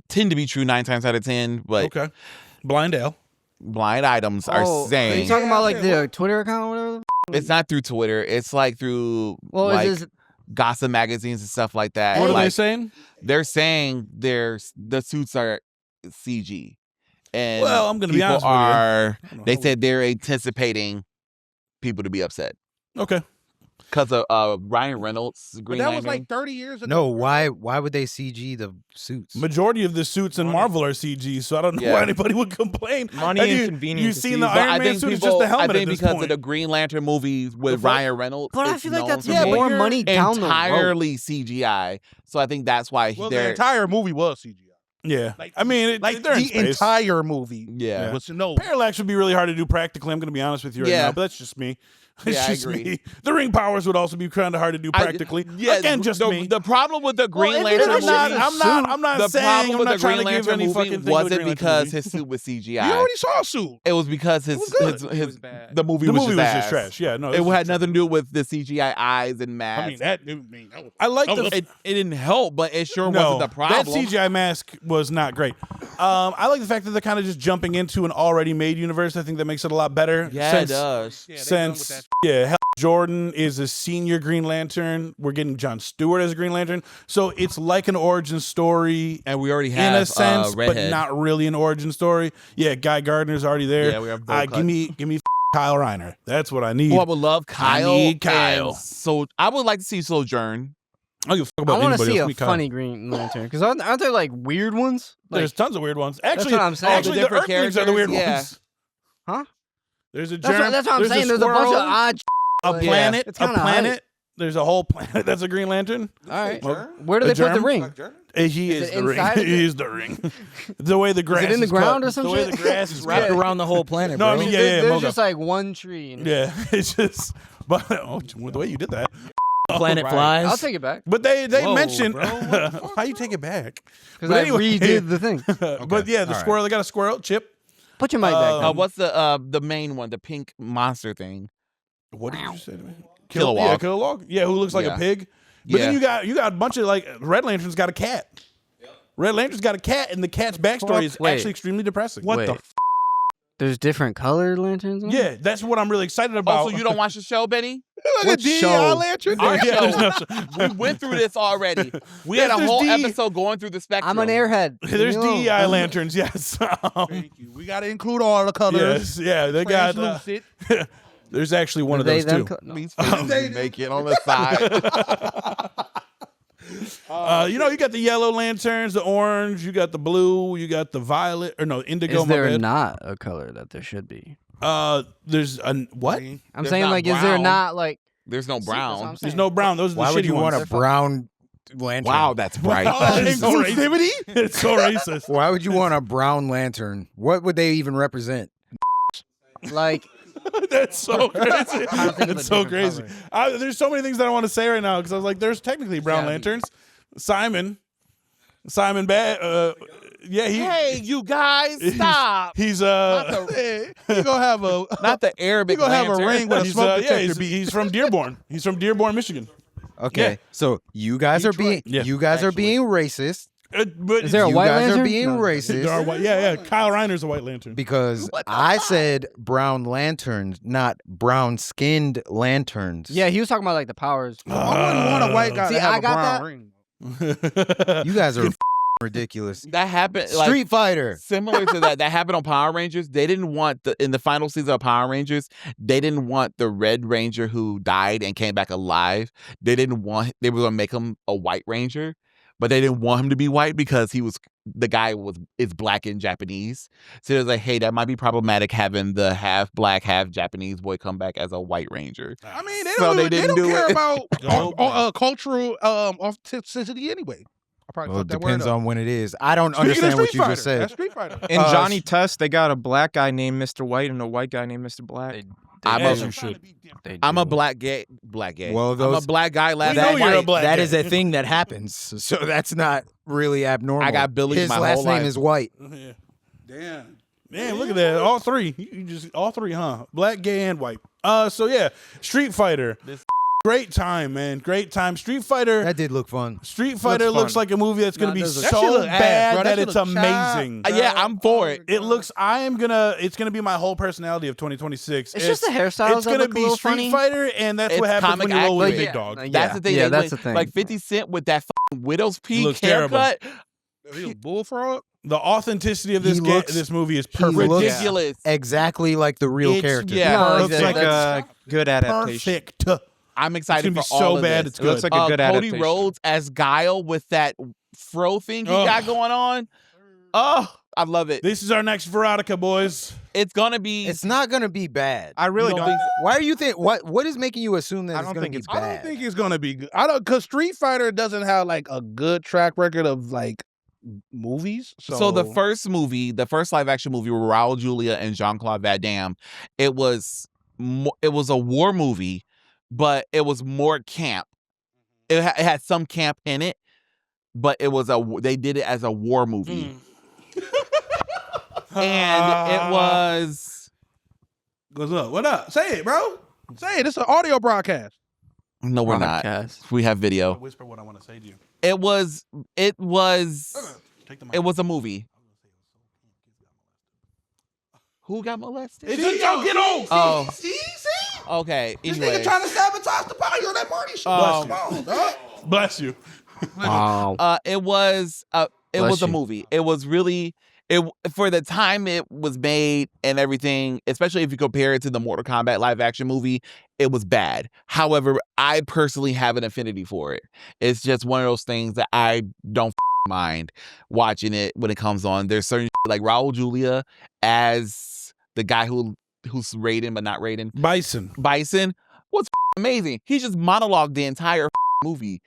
tend to be true 9 times out of 10, but Okay. Blind L. blind items are Are you saying talking about like the Twitter account or whatever? it's not through Twitter. It's like through Well, like is this, gossip magazines and stuff like that. What are they Like, saying? They're saying the suits are CG. And Well, I'm gonna be people honest with you. are. I don't know They how- said they're anticipating people to be upset Okay. because of Ryan Reynolds. But Green that was Lantern. like 30 years ago. No, why would they CG the suits? Majority of the suits in Marvel are CG, so I don't know Yeah. why anybody would complain. Money Have and you convenience seen to the see. But Iron Man suit? It's just the helmet I think at this because point. of the Green Lantern movie with fuck? Ryan Reynolds. but I it's feel like known that's to Yeah, be but more you're money down the road. entirely CGI. So I think that's why Well, the they're. entire movie was CGI. Yeah. Like, I mean, Like they're in the space. entire movie Yeah. was no. Parallax would be really hard to do practically. I'm going to be honest with you right Yeah. now, but that's just me. It's Yeah, I just agree. me. The ring powers would also be kind of hard to do practically. Yeah, Again, just me. The problem with the Green if you Lantern look movie. at I'm not the saying problem I'm with not the trying Green to give Lantern any movie fucking thing to the wasn't Green Lantern because movie. his suit was CGI. You already saw a suit. It was because his was good. It was bad. the movie The was movie just was just ass. trash. Yeah, no, It this had is- nothing to do with the CGI eyes and masks. I mean, that was I like Oh, the it didn't help, but it sure no, wasn't the problem. that CGI mask was not great. I like the fact that they're kind of just jumping into an already made universe. I think that makes it a lot better. Yeah, it does. Since Hal Jordan is a senior Green Lantern, we're getting John Stewart as a Green Lantern, so it's like an origin story And we already in have a sense, but Redhead. not really an origin story. Yeah, Guy Gardner's already there. Yeah, we have Bill give me Kyle Reiner. That's what I need. Well, I would love Kyle. need Kyle. and So I would like to see Sojourn. I don't give a fuck I about want to anybody see else. a Give me Kyle. funny Green Lantern because aren't there like weird ones? Like, There's tons of weird ones. Actually, what I'm saying. actually, The the different Earthlings are the weird characters, yeah. ones. Huh? There's a that's germ. what, that's what I'm there's saying. A There's a bunch of squirrel, odd. a like- planet, It's a kinda planet. There's a whole planet that's a Green Lantern. All right. Well, Where do a they put the germ? ring? He Is is it the ring. inside of He it? is the ring. The way the grass in the is ground cut. or some The way shit? the grass is Wrapped cut. around the whole planet, No, I bro. mean, There's Mogo. just like one tree. And Yeah, it's just. But the way you did that. Planet Right. flies. I'll take it back But they Whoa, mentioned. bro, what the fuck? How you take it back? because But I anyway- redid the thing. But yeah, the all right. squirrel. They got a squirrel chip. Put your mic back. down. What's the main one? The pink monster thing. What did you say to me? Kilowog. Yeah, Kilowog. Yeah, who looks like Yeah. a pig. But Yeah. then you got a bunch of like Red Lantern's got a cat. Red Lantern's got a cat, and the cat's backstory is Wait. actually extremely depressing. What Wait. the? There's different colored lanterns? Yeah, that's what I'm really excited about. Oh, so you don't watch the show, Benny? Look at DEI lantern. Our Yeah, there's no show, we went through this already. We Yes, had a there's whole D- episode going through the spectrum. I'm an airhead. There's Leave me DEI alone. lanterns, yes. Thank you. We got to include all the colors. Yes, yeah, they got. Translucent. There's actually one of They, those them too. no. These faces we make it on the side. You know, you got the yellow lanterns, the orange, you got the blue, you got the violet, or no, indigo. Is my there bad. not a color that there should be? There's a what? I'm There's saying, not like, is there brown. not, like... There's no See, that's what I'm brown. saying. There's no brown. Those are the Why would shitty you want ones. a brown lantern? Wow, that's bright. It's so racist. It's so racist. Why would you want a brown lantern? What would they even represent? Like... That's so crazy. I don't think of a That's so different crazy. color. There's so many things that I want to say right now because I was like, there's technically brown Yeah. lanterns. Simon Bad. Yeah, he. Hey, you guys, stop. He's He gonna have a Not the Arabic He gonna have a lantern. ring with a He's, smoke yeah, detector. he's from Dearborn. He's from Dearborn, Michigan. Okay, Yeah. so you guys are being Actually. racist. But Is there a You white guys lantern? are being No. racist there are white, yeah. Kyle Reiner's a white lantern. because I said brown lanterns, not brown skinned lanterns. Yeah, he was talking about, like, the powers. I wouldn't want a white guy See, to have I a got brown that. ring. You guys are ridiculous. That happened. Like, Street Fighter. similar to that happened on Power Rangers. They didn't want in the final season of Power Rangers, they didn't want the Red Ranger who died and came back alive. They were going to make him a White Ranger, but they didn't want him to be white because the guy is black and Japanese. So it was like, hey, that might be problematic having the half black, half Japanese boy come back as a White Ranger. I mean, So they didn't don't do care it. about cultural authenticity anyway. I probably Well, it fucked that depends word up. on when it is. I don't Speaking of understand what Street you Fighter, just said. That's Street Fighter. In Uh, Johnny Test, they got a black guy named Mr. White and a white guy named Mr. Black. I'm you a, should. I'm a black gay. Well, I'm those- a black guy. Last know you're a white. black That guy. is a thing that happens. So that's not really abnormal. I got Billy His my last whole name life. is White. Yeah. Damn. Man, look at that. All three. You just all three, huh? Black, gay, and white. So yeah, Street Fighter. Great time, man. Great time. Street Fighter. That did look fun. Street Fighter looks fun. like a movie that's going to be That shit so look ass, bad bro. that That shit it's look amazing. Yeah, I'm for it. It looks. It's gonna be my whole personality of 2026. It's just the hairstyles It's that gonna look a be little Street funny. Fighter, and that's It's what happens when comic you roll with a accurate. big dog. Yeah. That's the thing. Yeah, they that's went- the thing. Like 50 Cent with that Widow's Peak looks terrible. haircut. He a bullfrog? The authenticity of this He looks- this movie is he perfect. looks Ridiculous. exactly like the real It's- character. Yeah. No, Looks like that's- a good adaptation. Perfect. I'm It's excited gonna for be so all of bad. this. It's It looks good. like a good Cody adaptation. Rhodes as Guile with that fro thing he Oh. got going on. Oh, I love it. This is our next Veronica, boys. It's gonna be. It's not gonna be bad. I really You don't. don't Why are you think what is making you assume that I it's don't gonna think be it's bad? I don't think it's gonna be good. Because Street Fighter doesn't have like a good track record of like movies. So the first live action movie with Raul Julia and Jean-Claude Van Damme, it was a war movie, but it was more camp. It had some camp in it, but they did it as a war movie. And it was goes up. What up? Say it, bro. Say it. It's an audio broadcast. no, we're not. Podcast. We have video. Whisper what I want to say to you. It was Take the mic. it was a movie. Who got molested? Yo, get on. Oh. See? Okay. This Anyway. nigga trying to sabotage the party on that Marty show. Oh. Come on, dog. Bless you. Wow. It was Bless a you. movie. It was really for the time it was made and everything, especially if you compare it to the Mortal Kombat live action movie, it was bad. However, I personally have an affinity for it. It's just one of those things that I don't mind watching it when it comes on. There's certain like Raul Julia as the guy who's Raiden but not Raiden. Bison. Bison was amazing. He just monologued the entire movie,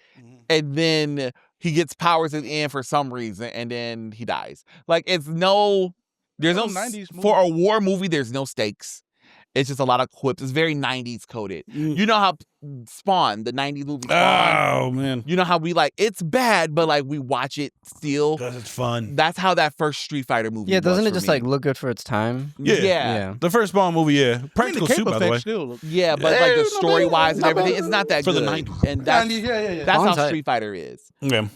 and then he gets powers at the end for some reason, and then he dies. Like there's no 90s for a war movie. There's no stakes. It's just a lot of quips. It's very 90s coded. Mm. You know how Spawn, the 90s movie Spawn. Oh man, You know how we it's bad, but like we watch it still. because it's fun. That's how that first Street Fighter movie. Yeah, doesn't was it for just me. like look good for its time? Yeah. Yeah. The first Spawn movie, yeah, practical the suit, cape by the way. effect still look. Yeah, but like Yeah, the not story bad. wise and Not everything, bad. it's not that For the good. 90s. And that's Yeah. that's how Spawn's Street Fighter is. Yeah.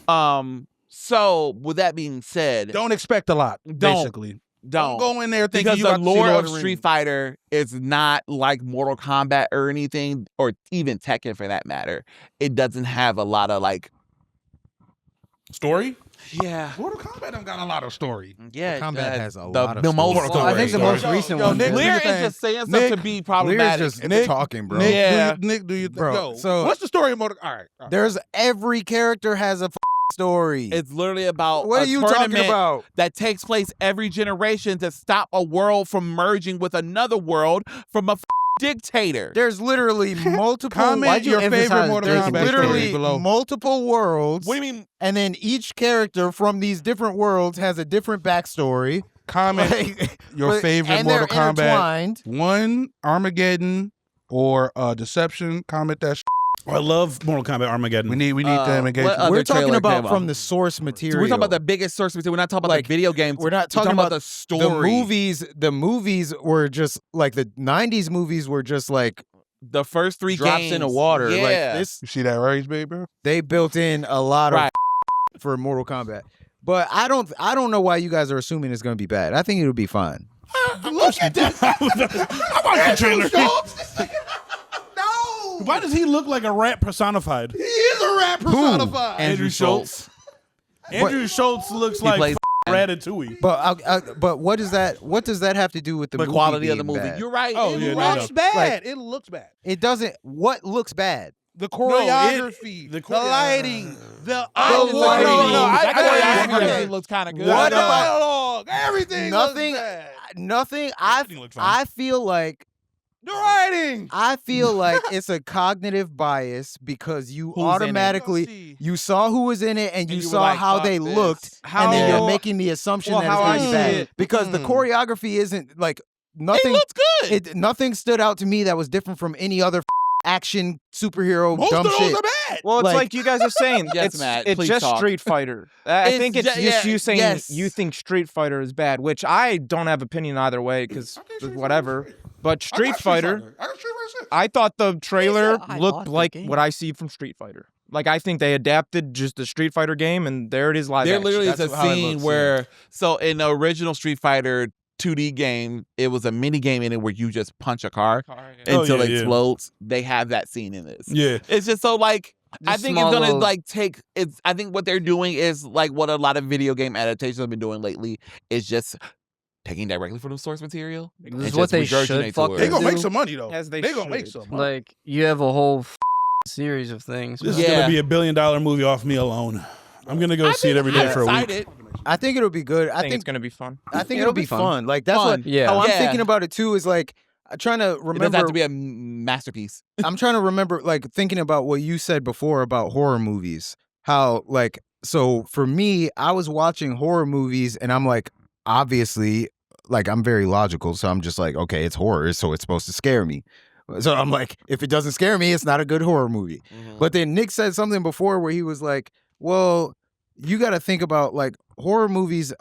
So with that being said, Don't expect a lot, Don't. basically. Don't go in there thinking because you the about to see lore Lord of the Street Rings. Fighter is not like Mortal Kombat or anything, or even Tekken for that matter. It doesn't have a lot of like story. Yeah, Mortal Kombat don't got a lot of story. Yeah, Combat has a lot of most story. Well, I think the most recent one. Nick, Lear do is your just thing. saying stuff to be problematic. Lear's just Nick, talking, bro. Nick, Yeah. Nick, do you think? Bro, Yo, so- what's the story of Mortal? All right. There's every character has a story. It's literally about What a are you talking tournament about? that takes place every generation to stop a world from merging with another world from a dictator. There's literally multiple. Comment Why'd you your favorite emphasize Mortal Drake Kombat and There's story literally below. multiple worlds. What do you mean? And then each character from these different worlds has a different backstory. Comment Like, your favorite and Mortal they're Kombat. intertwined. One Armageddon or Deception. Comment that. I love Mortal Kombat Armageddon. We need them engaged. what other We're talking trailer about came from out? the source So material. we're talking about the biggest source material. We're not talking about Like, the video games. We're not talking about about the story. The movies were just like the '90s movies were just like The first three drops games. in the water. Yeah. Like this, You see that rage, baby, bro? they built in a lot Right. of for Mortal Kombat. But I don't know why you guys are assuming it's going to be bad. I think it'll be fine. Look at that. I watched the trailer. No. Why does he look like a rat personified? He is a rat personified. Andrew Schultz. Andrew Schultz looks He like plays Ratatouille. But what does that have to do with the the movie quality of the being movie. bad? You're right. Oh, You're yeah, no, right. no. Looks bad. Like- It looks bad. It doesn't. What looks bad? The choreography, the the choreo- lighting, the Oh, lighting. I okay. actually looks kind of good. What The about- dialogue, everything. Nothing. Looks bad. Nothing. Everything looked fine. I feel like The writing. it's a cognitive bias because you Who's in it? automatically you saw who was in it and you you were saw like, how "Fuck they this." looked, How- and then you're making the assumption Well, that it's how going I to be see bad it- because the choreography isn't like nothing. It looks good. Nothing stood out to me that was different from any other action superhero Most dumb of those shit. are bad. Well, it's Like- like you guys are saying. Yes, it's Matt, it's please just talk. Street Fighter. I It's think it's ju- just yeah, you saying yes. you think Street Fighter is bad, which I don't have opinion either way because whatever. But Street Fighter, I got Street Fighter 6. I thought the trailer I looked bought the like game. what I see from Street Fighter. Like I think they adapted just the Street Fighter game, and there it is live. There action. literally is a That's how it scene looks, where, so in the original Street Fighter 2D game, it was a mini game in it where you just punch a car Oh, until yeah, it yeah. explodes. They have that scene in this. Yeah. It's just so like, I Just think small it's gonna little- like take. It's. I think what they're doing is like what a lot of video game adaptations have been doing lately. Is just taking directly from the source material. This and is just what they regurgitate should to fucking it. They gonna make do. some money though. As they gonna make should. some money. Like you have a whole series of things. This bro. is Yeah. gonna be $1 billion movie off me alone. I'm gonna go see it every day I'm for a week. excited. I think it'll be good. I think it's gonna be fun. I think It'll it'll be be fun. fun. Like that's Fun. what. Yeah. How I'm Yeah. thinking about it too is like I'm trying to It doesn't remember. have to be a masterpiece. I'm trying to remember, like, thinking about what you said before about horror movies. How, like, so for me, I was watching horror movies and I'm like, obviously, like, I'm very logical. So I'm just like, okay, it's horror. So it's supposed to scare me. So I'm like, if it doesn't scare me, it's not a good horror movie. But then Nick said something before where he was like, well, you got to think about, like, horror movies,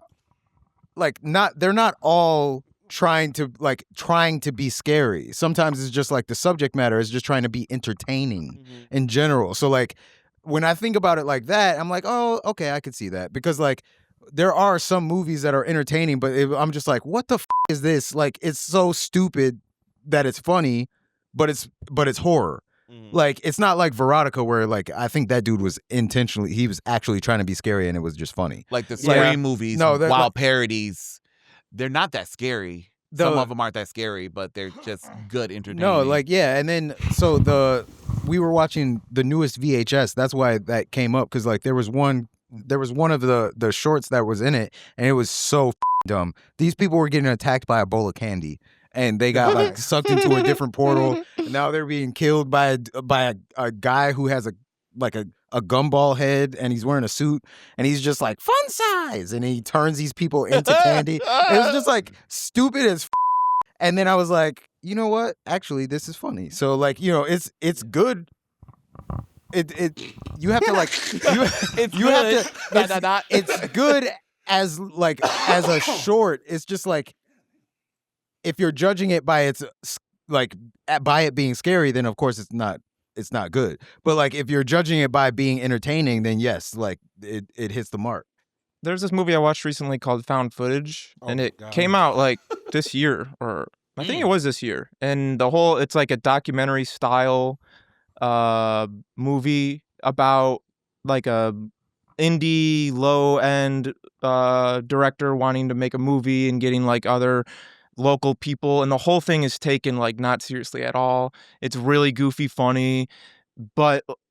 like, they're not all trying to be scary. Sometimes it's just like the subject matter is just trying to be entertaining in general. So like when I think about it like that, I'm like, oh, okay, I could see that because like there are some movies that are entertaining, but I'm just like, what the is this? Like it's so stupid that it's funny, but it's horror. Like it's not like Veronica where like I think that dude was he was actually trying to be scary and it was just funny. Like the Yeah. Scream movies, No, they're wild like- parodies. They're not that scary. Some of them aren't that scary, but they're just good entertainment. No, like yeah, and then so we were watching the newest VHS. That's why that came up because like there was one of the shorts that was in it, and it was so dumb. These people were getting attacked by a bowl of candy, and they got like sucked into a different portal. And now they're being killed by a guy who has a gumball head, and he's wearing a suit, and he's just like fun size, and he turns these people into candy. It was just like stupid as. And then I was like, you know what? Actually, this is funny. So like, you know, it's good. You have to like you have to. It's good as a short. It's just like if you're judging it by its like by it being scary, then of course it's not good. But like if you're judging it by being entertaining, then yes, like it hits the mark. there's this movie I watched recently called Found Footage, and it came out like this year, or I think it was this year. And it's like a documentary style movie about like a indie low end director wanting to make a movie and getting like other local people, and the whole thing is taken like not seriously at all. It's really goofy funny,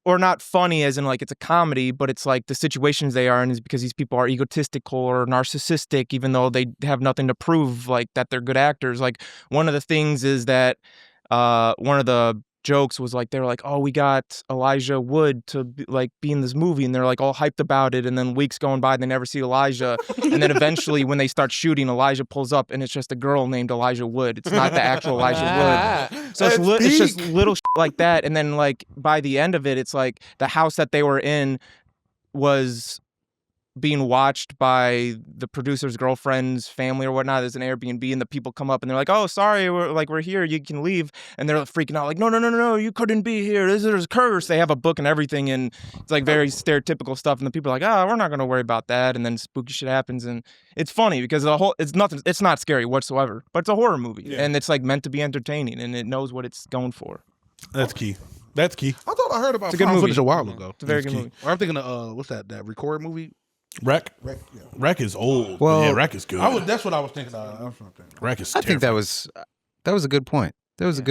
or not funny as in like it's a comedy, but it's like the situations they are in is because these people are egotistical or narcissistic, even though they have nothing to prove like that they're good actors. Like one of the things is that one of the jokes was like, they were like, oh, we got Elijah Wood to be in this movie, and they're like all hyped about it, and then weeks going by, they never see Elijah, and then eventually when they start shooting, Elijah pulls up and it's just a girl named Elijah Wood. It's not the actual Elijah Wood. So it's just little shit like that, and then like by the end of it, it's like the house that they were in was being watched by the producer's girlfriend's family or whatnot. There's an Airbnb, and the people come up and they're like, oh, sorry, we're here, you can leave. And they're freaking out like, no, you couldn't be here, this is a curse. They have a book and everything, and it's like very stereotypical stuff, and the people are like, we're not gonna worry about that. And then spooky shit happens, and it's funny because it's not scary whatsoever, but it's a horror movie, and it's like meant to be entertaining, and it knows what it's going for. That's key. That's key. I thought I heard about Found Footage a while ago. It's a very good movie. Or I'm thinking of what's that record movie? Wreck? Wreck is old. Well, yeah, Wreck is good. That's what I was thinking of. Wreck is I think that was a good point. That was a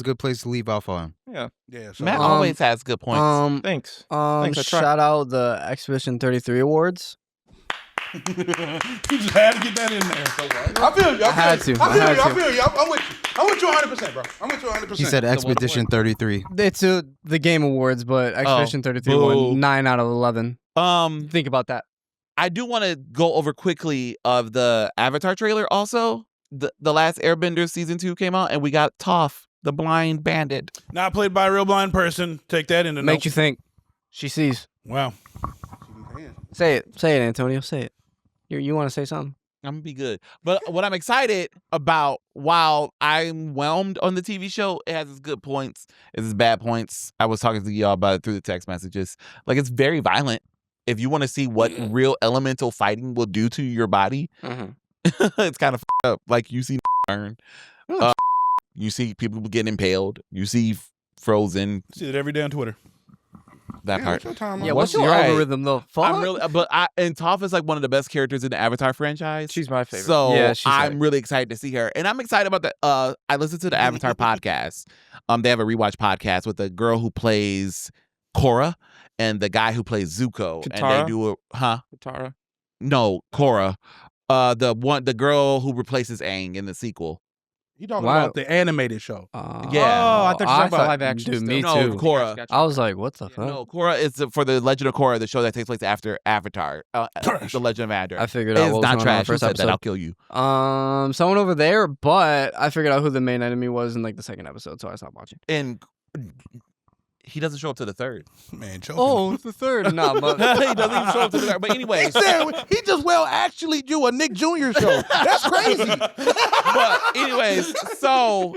good place to leave off on. Yeah. So Matt always has good points. Thanks. Shout out the Expedition 33 Awards. You just had to get that in there. I feel you. I feel you. I'm with you 100%, bro. I'm with you 100%. He said Expedition 33. It's the Game Awards, but Expedition 33 won 9 out of 11. Think about that. I do want to go over quickly of the Avatar trailer. Also, the Last Airbender season 2 came out, and we got Toph, the blind bandit, not played by a real blind person. Take that into Makes you think. She sees. Wow. Say it, Antonio. Say it. You want to say something? I'm gonna be good. But what I'm excited about, while I'm whelmed on the TV show, it has its good points, it has its bad points. I was talking to y'all about it through the text messages. Like, it's very violent. If you want to see what real elemental fighting will do to your body, it's kind of up. Like, you see burn, you see people getting impaled, you see frozen. See it every day on Twitter. That part. What's your algorithm though? I'm really, and Toph is like one of the best characters in the Avatar franchise. She's my favorite. So yeah, I'm really excited to see her, and I'm excited about that. I listened to the Avatar podcast. They have a rewatch podcast with the girl who plays Korra and the guy who plays Zuko, Katara? and they do Katara. No, Korra. The girl who replaces Aang in the sequel. You talking about the animated show? Yeah. Oh, I thought you were talking about live action. Dude, me no, too. Korra. Gotcha. I was like, what the fuck? No, Korra is for the Legend of Korra, the show that takes place after Avatar. The Legend of Avatar. I figured out it's what was not going on trash. in the first Who said episode. that? I'll kill you. Someone over there, but I figured out who the main enemy was in like the second episode, so I stopped watching. And he doesn't show up to the third. Man, choking. Oh, it's the third. Nah, but he doesn't even show up to the third. But anyway, he just actually do a Nick Jr. show. That's crazy. But anyways, so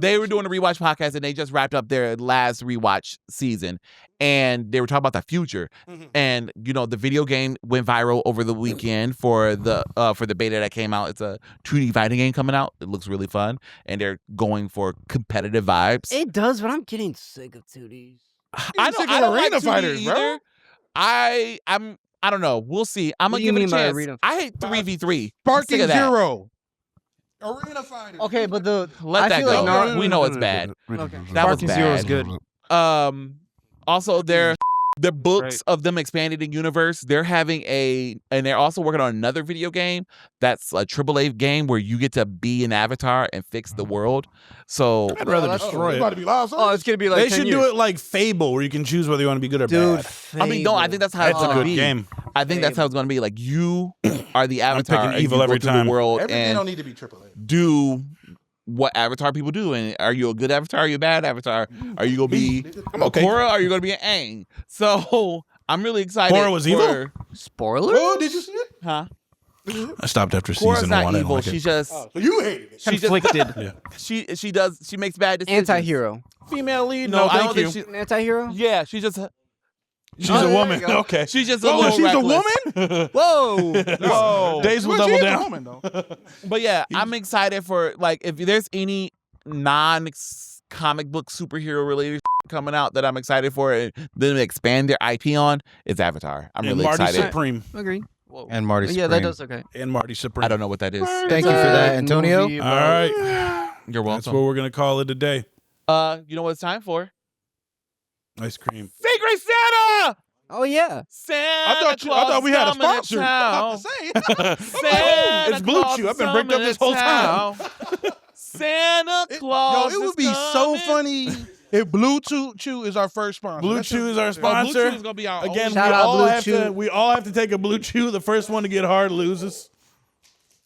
they were doing a rewatch podcast, and they just wrapped up their last rewatch season, and they were talking about the future. And the video game went viral over the weekend for the beta that came out. It's a 2D fighting game coming out. It looks really fun, and they're going for competitive vibes. it does, but I'm getting sick of 2Ds. I sick don't of arena like 2D fighters, bro. either. I don't know. We'll see. I'm What gonna do you give it a mean by chance. arena? I hate 3v3. Sparking Sick of that. Zero. Arena fighters. Okay, but Let I that feel go. like We know it's bad. Okay. That was Sparking Zero is bad. good. Also, their books of them expanding the universe. They're having and they're also working on another video game that's a AAA game where you get to be an avatar and fix the world. So I'd rather destroy About it. to be live, Oh, it's gonna be like They 10 should years. do it like Fable, where you can choose whether you want to be good or Dude, bad. I mean, no, I think that's how it's That's a gonna good be. game. I think that's how it's gonna be. Like, you are the avatar. picking and evil you every go through time. the world Everything don't and need to be AAA. do what avatar people do. And are you a good avatar? Are you a bad avatar? Are you gonna be I'm okay. Korra? Or are you gonna be an Aang? So I'm really excited. Korra was evil? Spoiler? Oh, did you see it? Huh? I stopped after Korra's season not 1. I didn't evil. like it. She's just So you hated it. she just Conflicted. she makes bad decisions. Anti-hero. Female lead. No, I thank don't think you. she. An anti-hero? Yeah, she just. She's a woman. Okay. She's just a little she's reckless. a woman? Whoa. Whoa. Days will Well, she double is a down. woman, though. But yeah, I'm excited for like if there's any non-comic book superhero related coming out that I'm excited for and them to expand their IP on, it's Avatar. I'm And really Marty excited. Supreme. Agree. And Marty Yeah, Supreme. that does okay. And Marty Supreme. I don't know what that is. Thank you for that, Antonio. Movie All about- right. You're That's welcome. what we're going to call it a day. You know what it's time for? Ice cream. Secret Santa! Oh yeah. Santa I thought we had a Claus sponsor. coming to I'm town. about to say. Santa It's Blue Claus Chew. I've is been bricked up coming this to whole time. town. Santa Claus Yo, it would is be so coming. funny if Blue Chew is our first sponsor. Blue That's Chew a- is our Blue sponsor. Chew is gonna be our Again, only- Shout out Blue Chew. we all have to take a Blue Chew. The first one to get hard loses.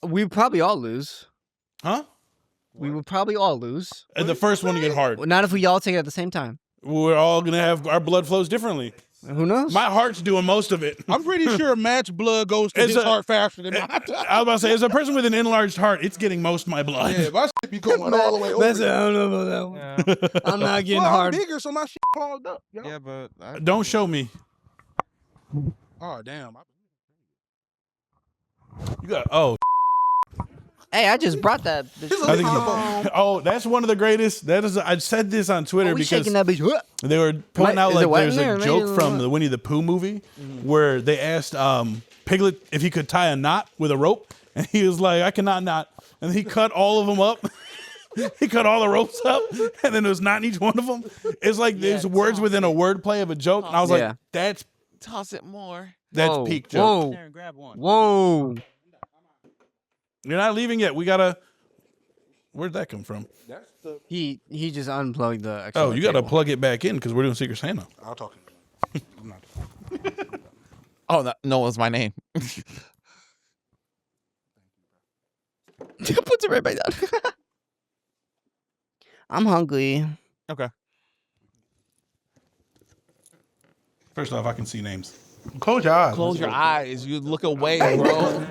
We probably all lose. Huh? We would probably all lose. And the first one to get hard. Well, not if we all take it at the same time. We're all going to have our blood flows differently. Who knows? My heart's doing most of it. I'm pretty sure Matt's blood goes to It's his a- heart faster than mine. I was about to say, as a person with an enlarged heart, it's getting most of my blood. Yeah, my shit be going all the way over. That's it. I don't know about that one. I'm not getting Well, hard. I'm bigger, so my shit clogged up. Yo. Yeah, but Don't show me. Oh damn. You got, oh, Hey, I just brought that. Bitch. I think oh, that's one of the greatest. That is, I said this on Twitter we because shaking that bitch. they were pointing out Is it like wet there's in a there? Maybe joke it's from wet. the Winnie the Pooh movie where they asked Piglet if he could tie a knot with a rope, and he was like, "I cannot knot," and he cut all of them up. He cut all the ropes up, and then there was not in each one of them. It's like there's words within a word play of a joke, and I was Yeah. like, "That's Toss it more. Whoa, peak joke." Whoa. There and grab one. Whoa. You're not leaving yet. We gotta. Where'd that come from? He just unplugged the. Oh, external you gotta cable. plug it back in because we're doing Secret Santa. I'll talk to you. I'm not. Oh, no, was my name. Puts it right back down. I'm hungry. Okay. First off, I can see names. Close your eyes. Close your eyes. You look away, bro.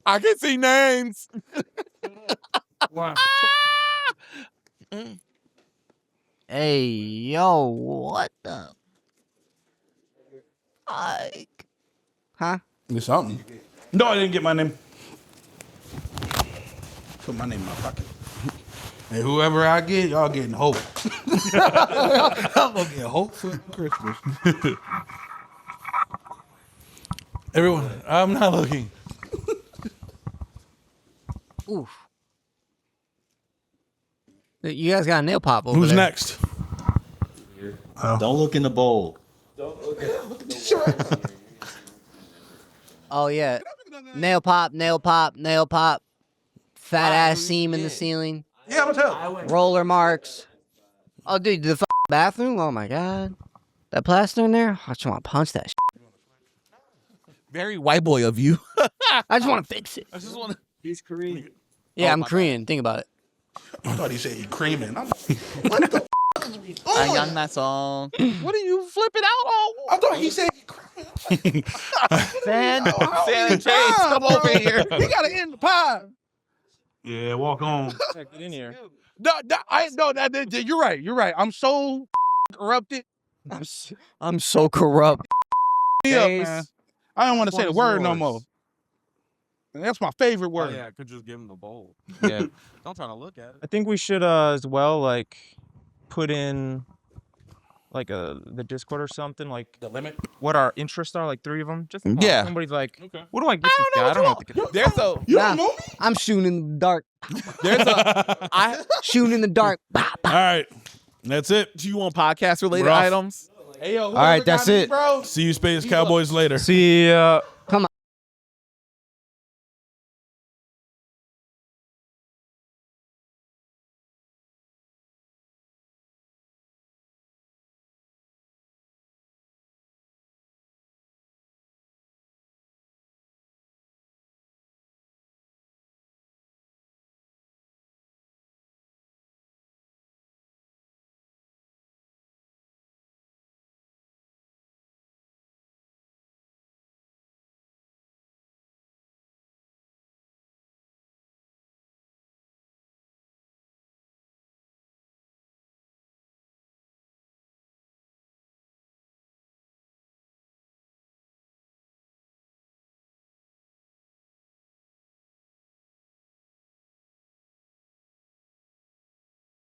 I can see names. Hey, yo, what the? Huh? It's something. No, I didn't get my name. Put my name in my pocket. And whoever I get, y'all getting hope. I'm gonna get hope for Christmas. Everyone, I'm not looking. Oof. You guys got a nail pop over Who's there. next? Don't look in the bowl. Oh, yeah. Nail pop, nail pop, nail pop. Fat ass seam in the ceiling. Yeah, I'm gonna tell. Roller marks. Oh, dude, the bathroom? Oh, my God. That plaster in there? I just want to punch that shit. Very white boy of you. I just want to fix it. I just want to. He's Korean. Yeah, I'm Korean. Think about it. I thought he said he creaming. I'm I got that song. What are you flipping out on? I thought he said he creaming. Santa James, come over here. He gotta end the pie. Yeah, walk on. get in here. You're right. You're right. I'm so corrupted. I'm so corrupt. Yeah, man. I don't want to say the word no more. And that's my favorite Oh, word. yeah, I could just give him the bowl. Yeah. Don't try to look at it. I think we should as well like put in like the Discord or something, like The limit. what our interests are, like 3 of them. Just in case Yeah. somebody's like, Okay. what do I get this guy? I don't know what to get. There's a. You Nah. don't know me? I'm shooting in the dark. There's a. I. Shooting in the dark. Bah, bah. All right, that's it. Do you want podcast related We're off. items? Hey, yo, All right, that's it. bro. See you, Space Cowboys, later. See ya.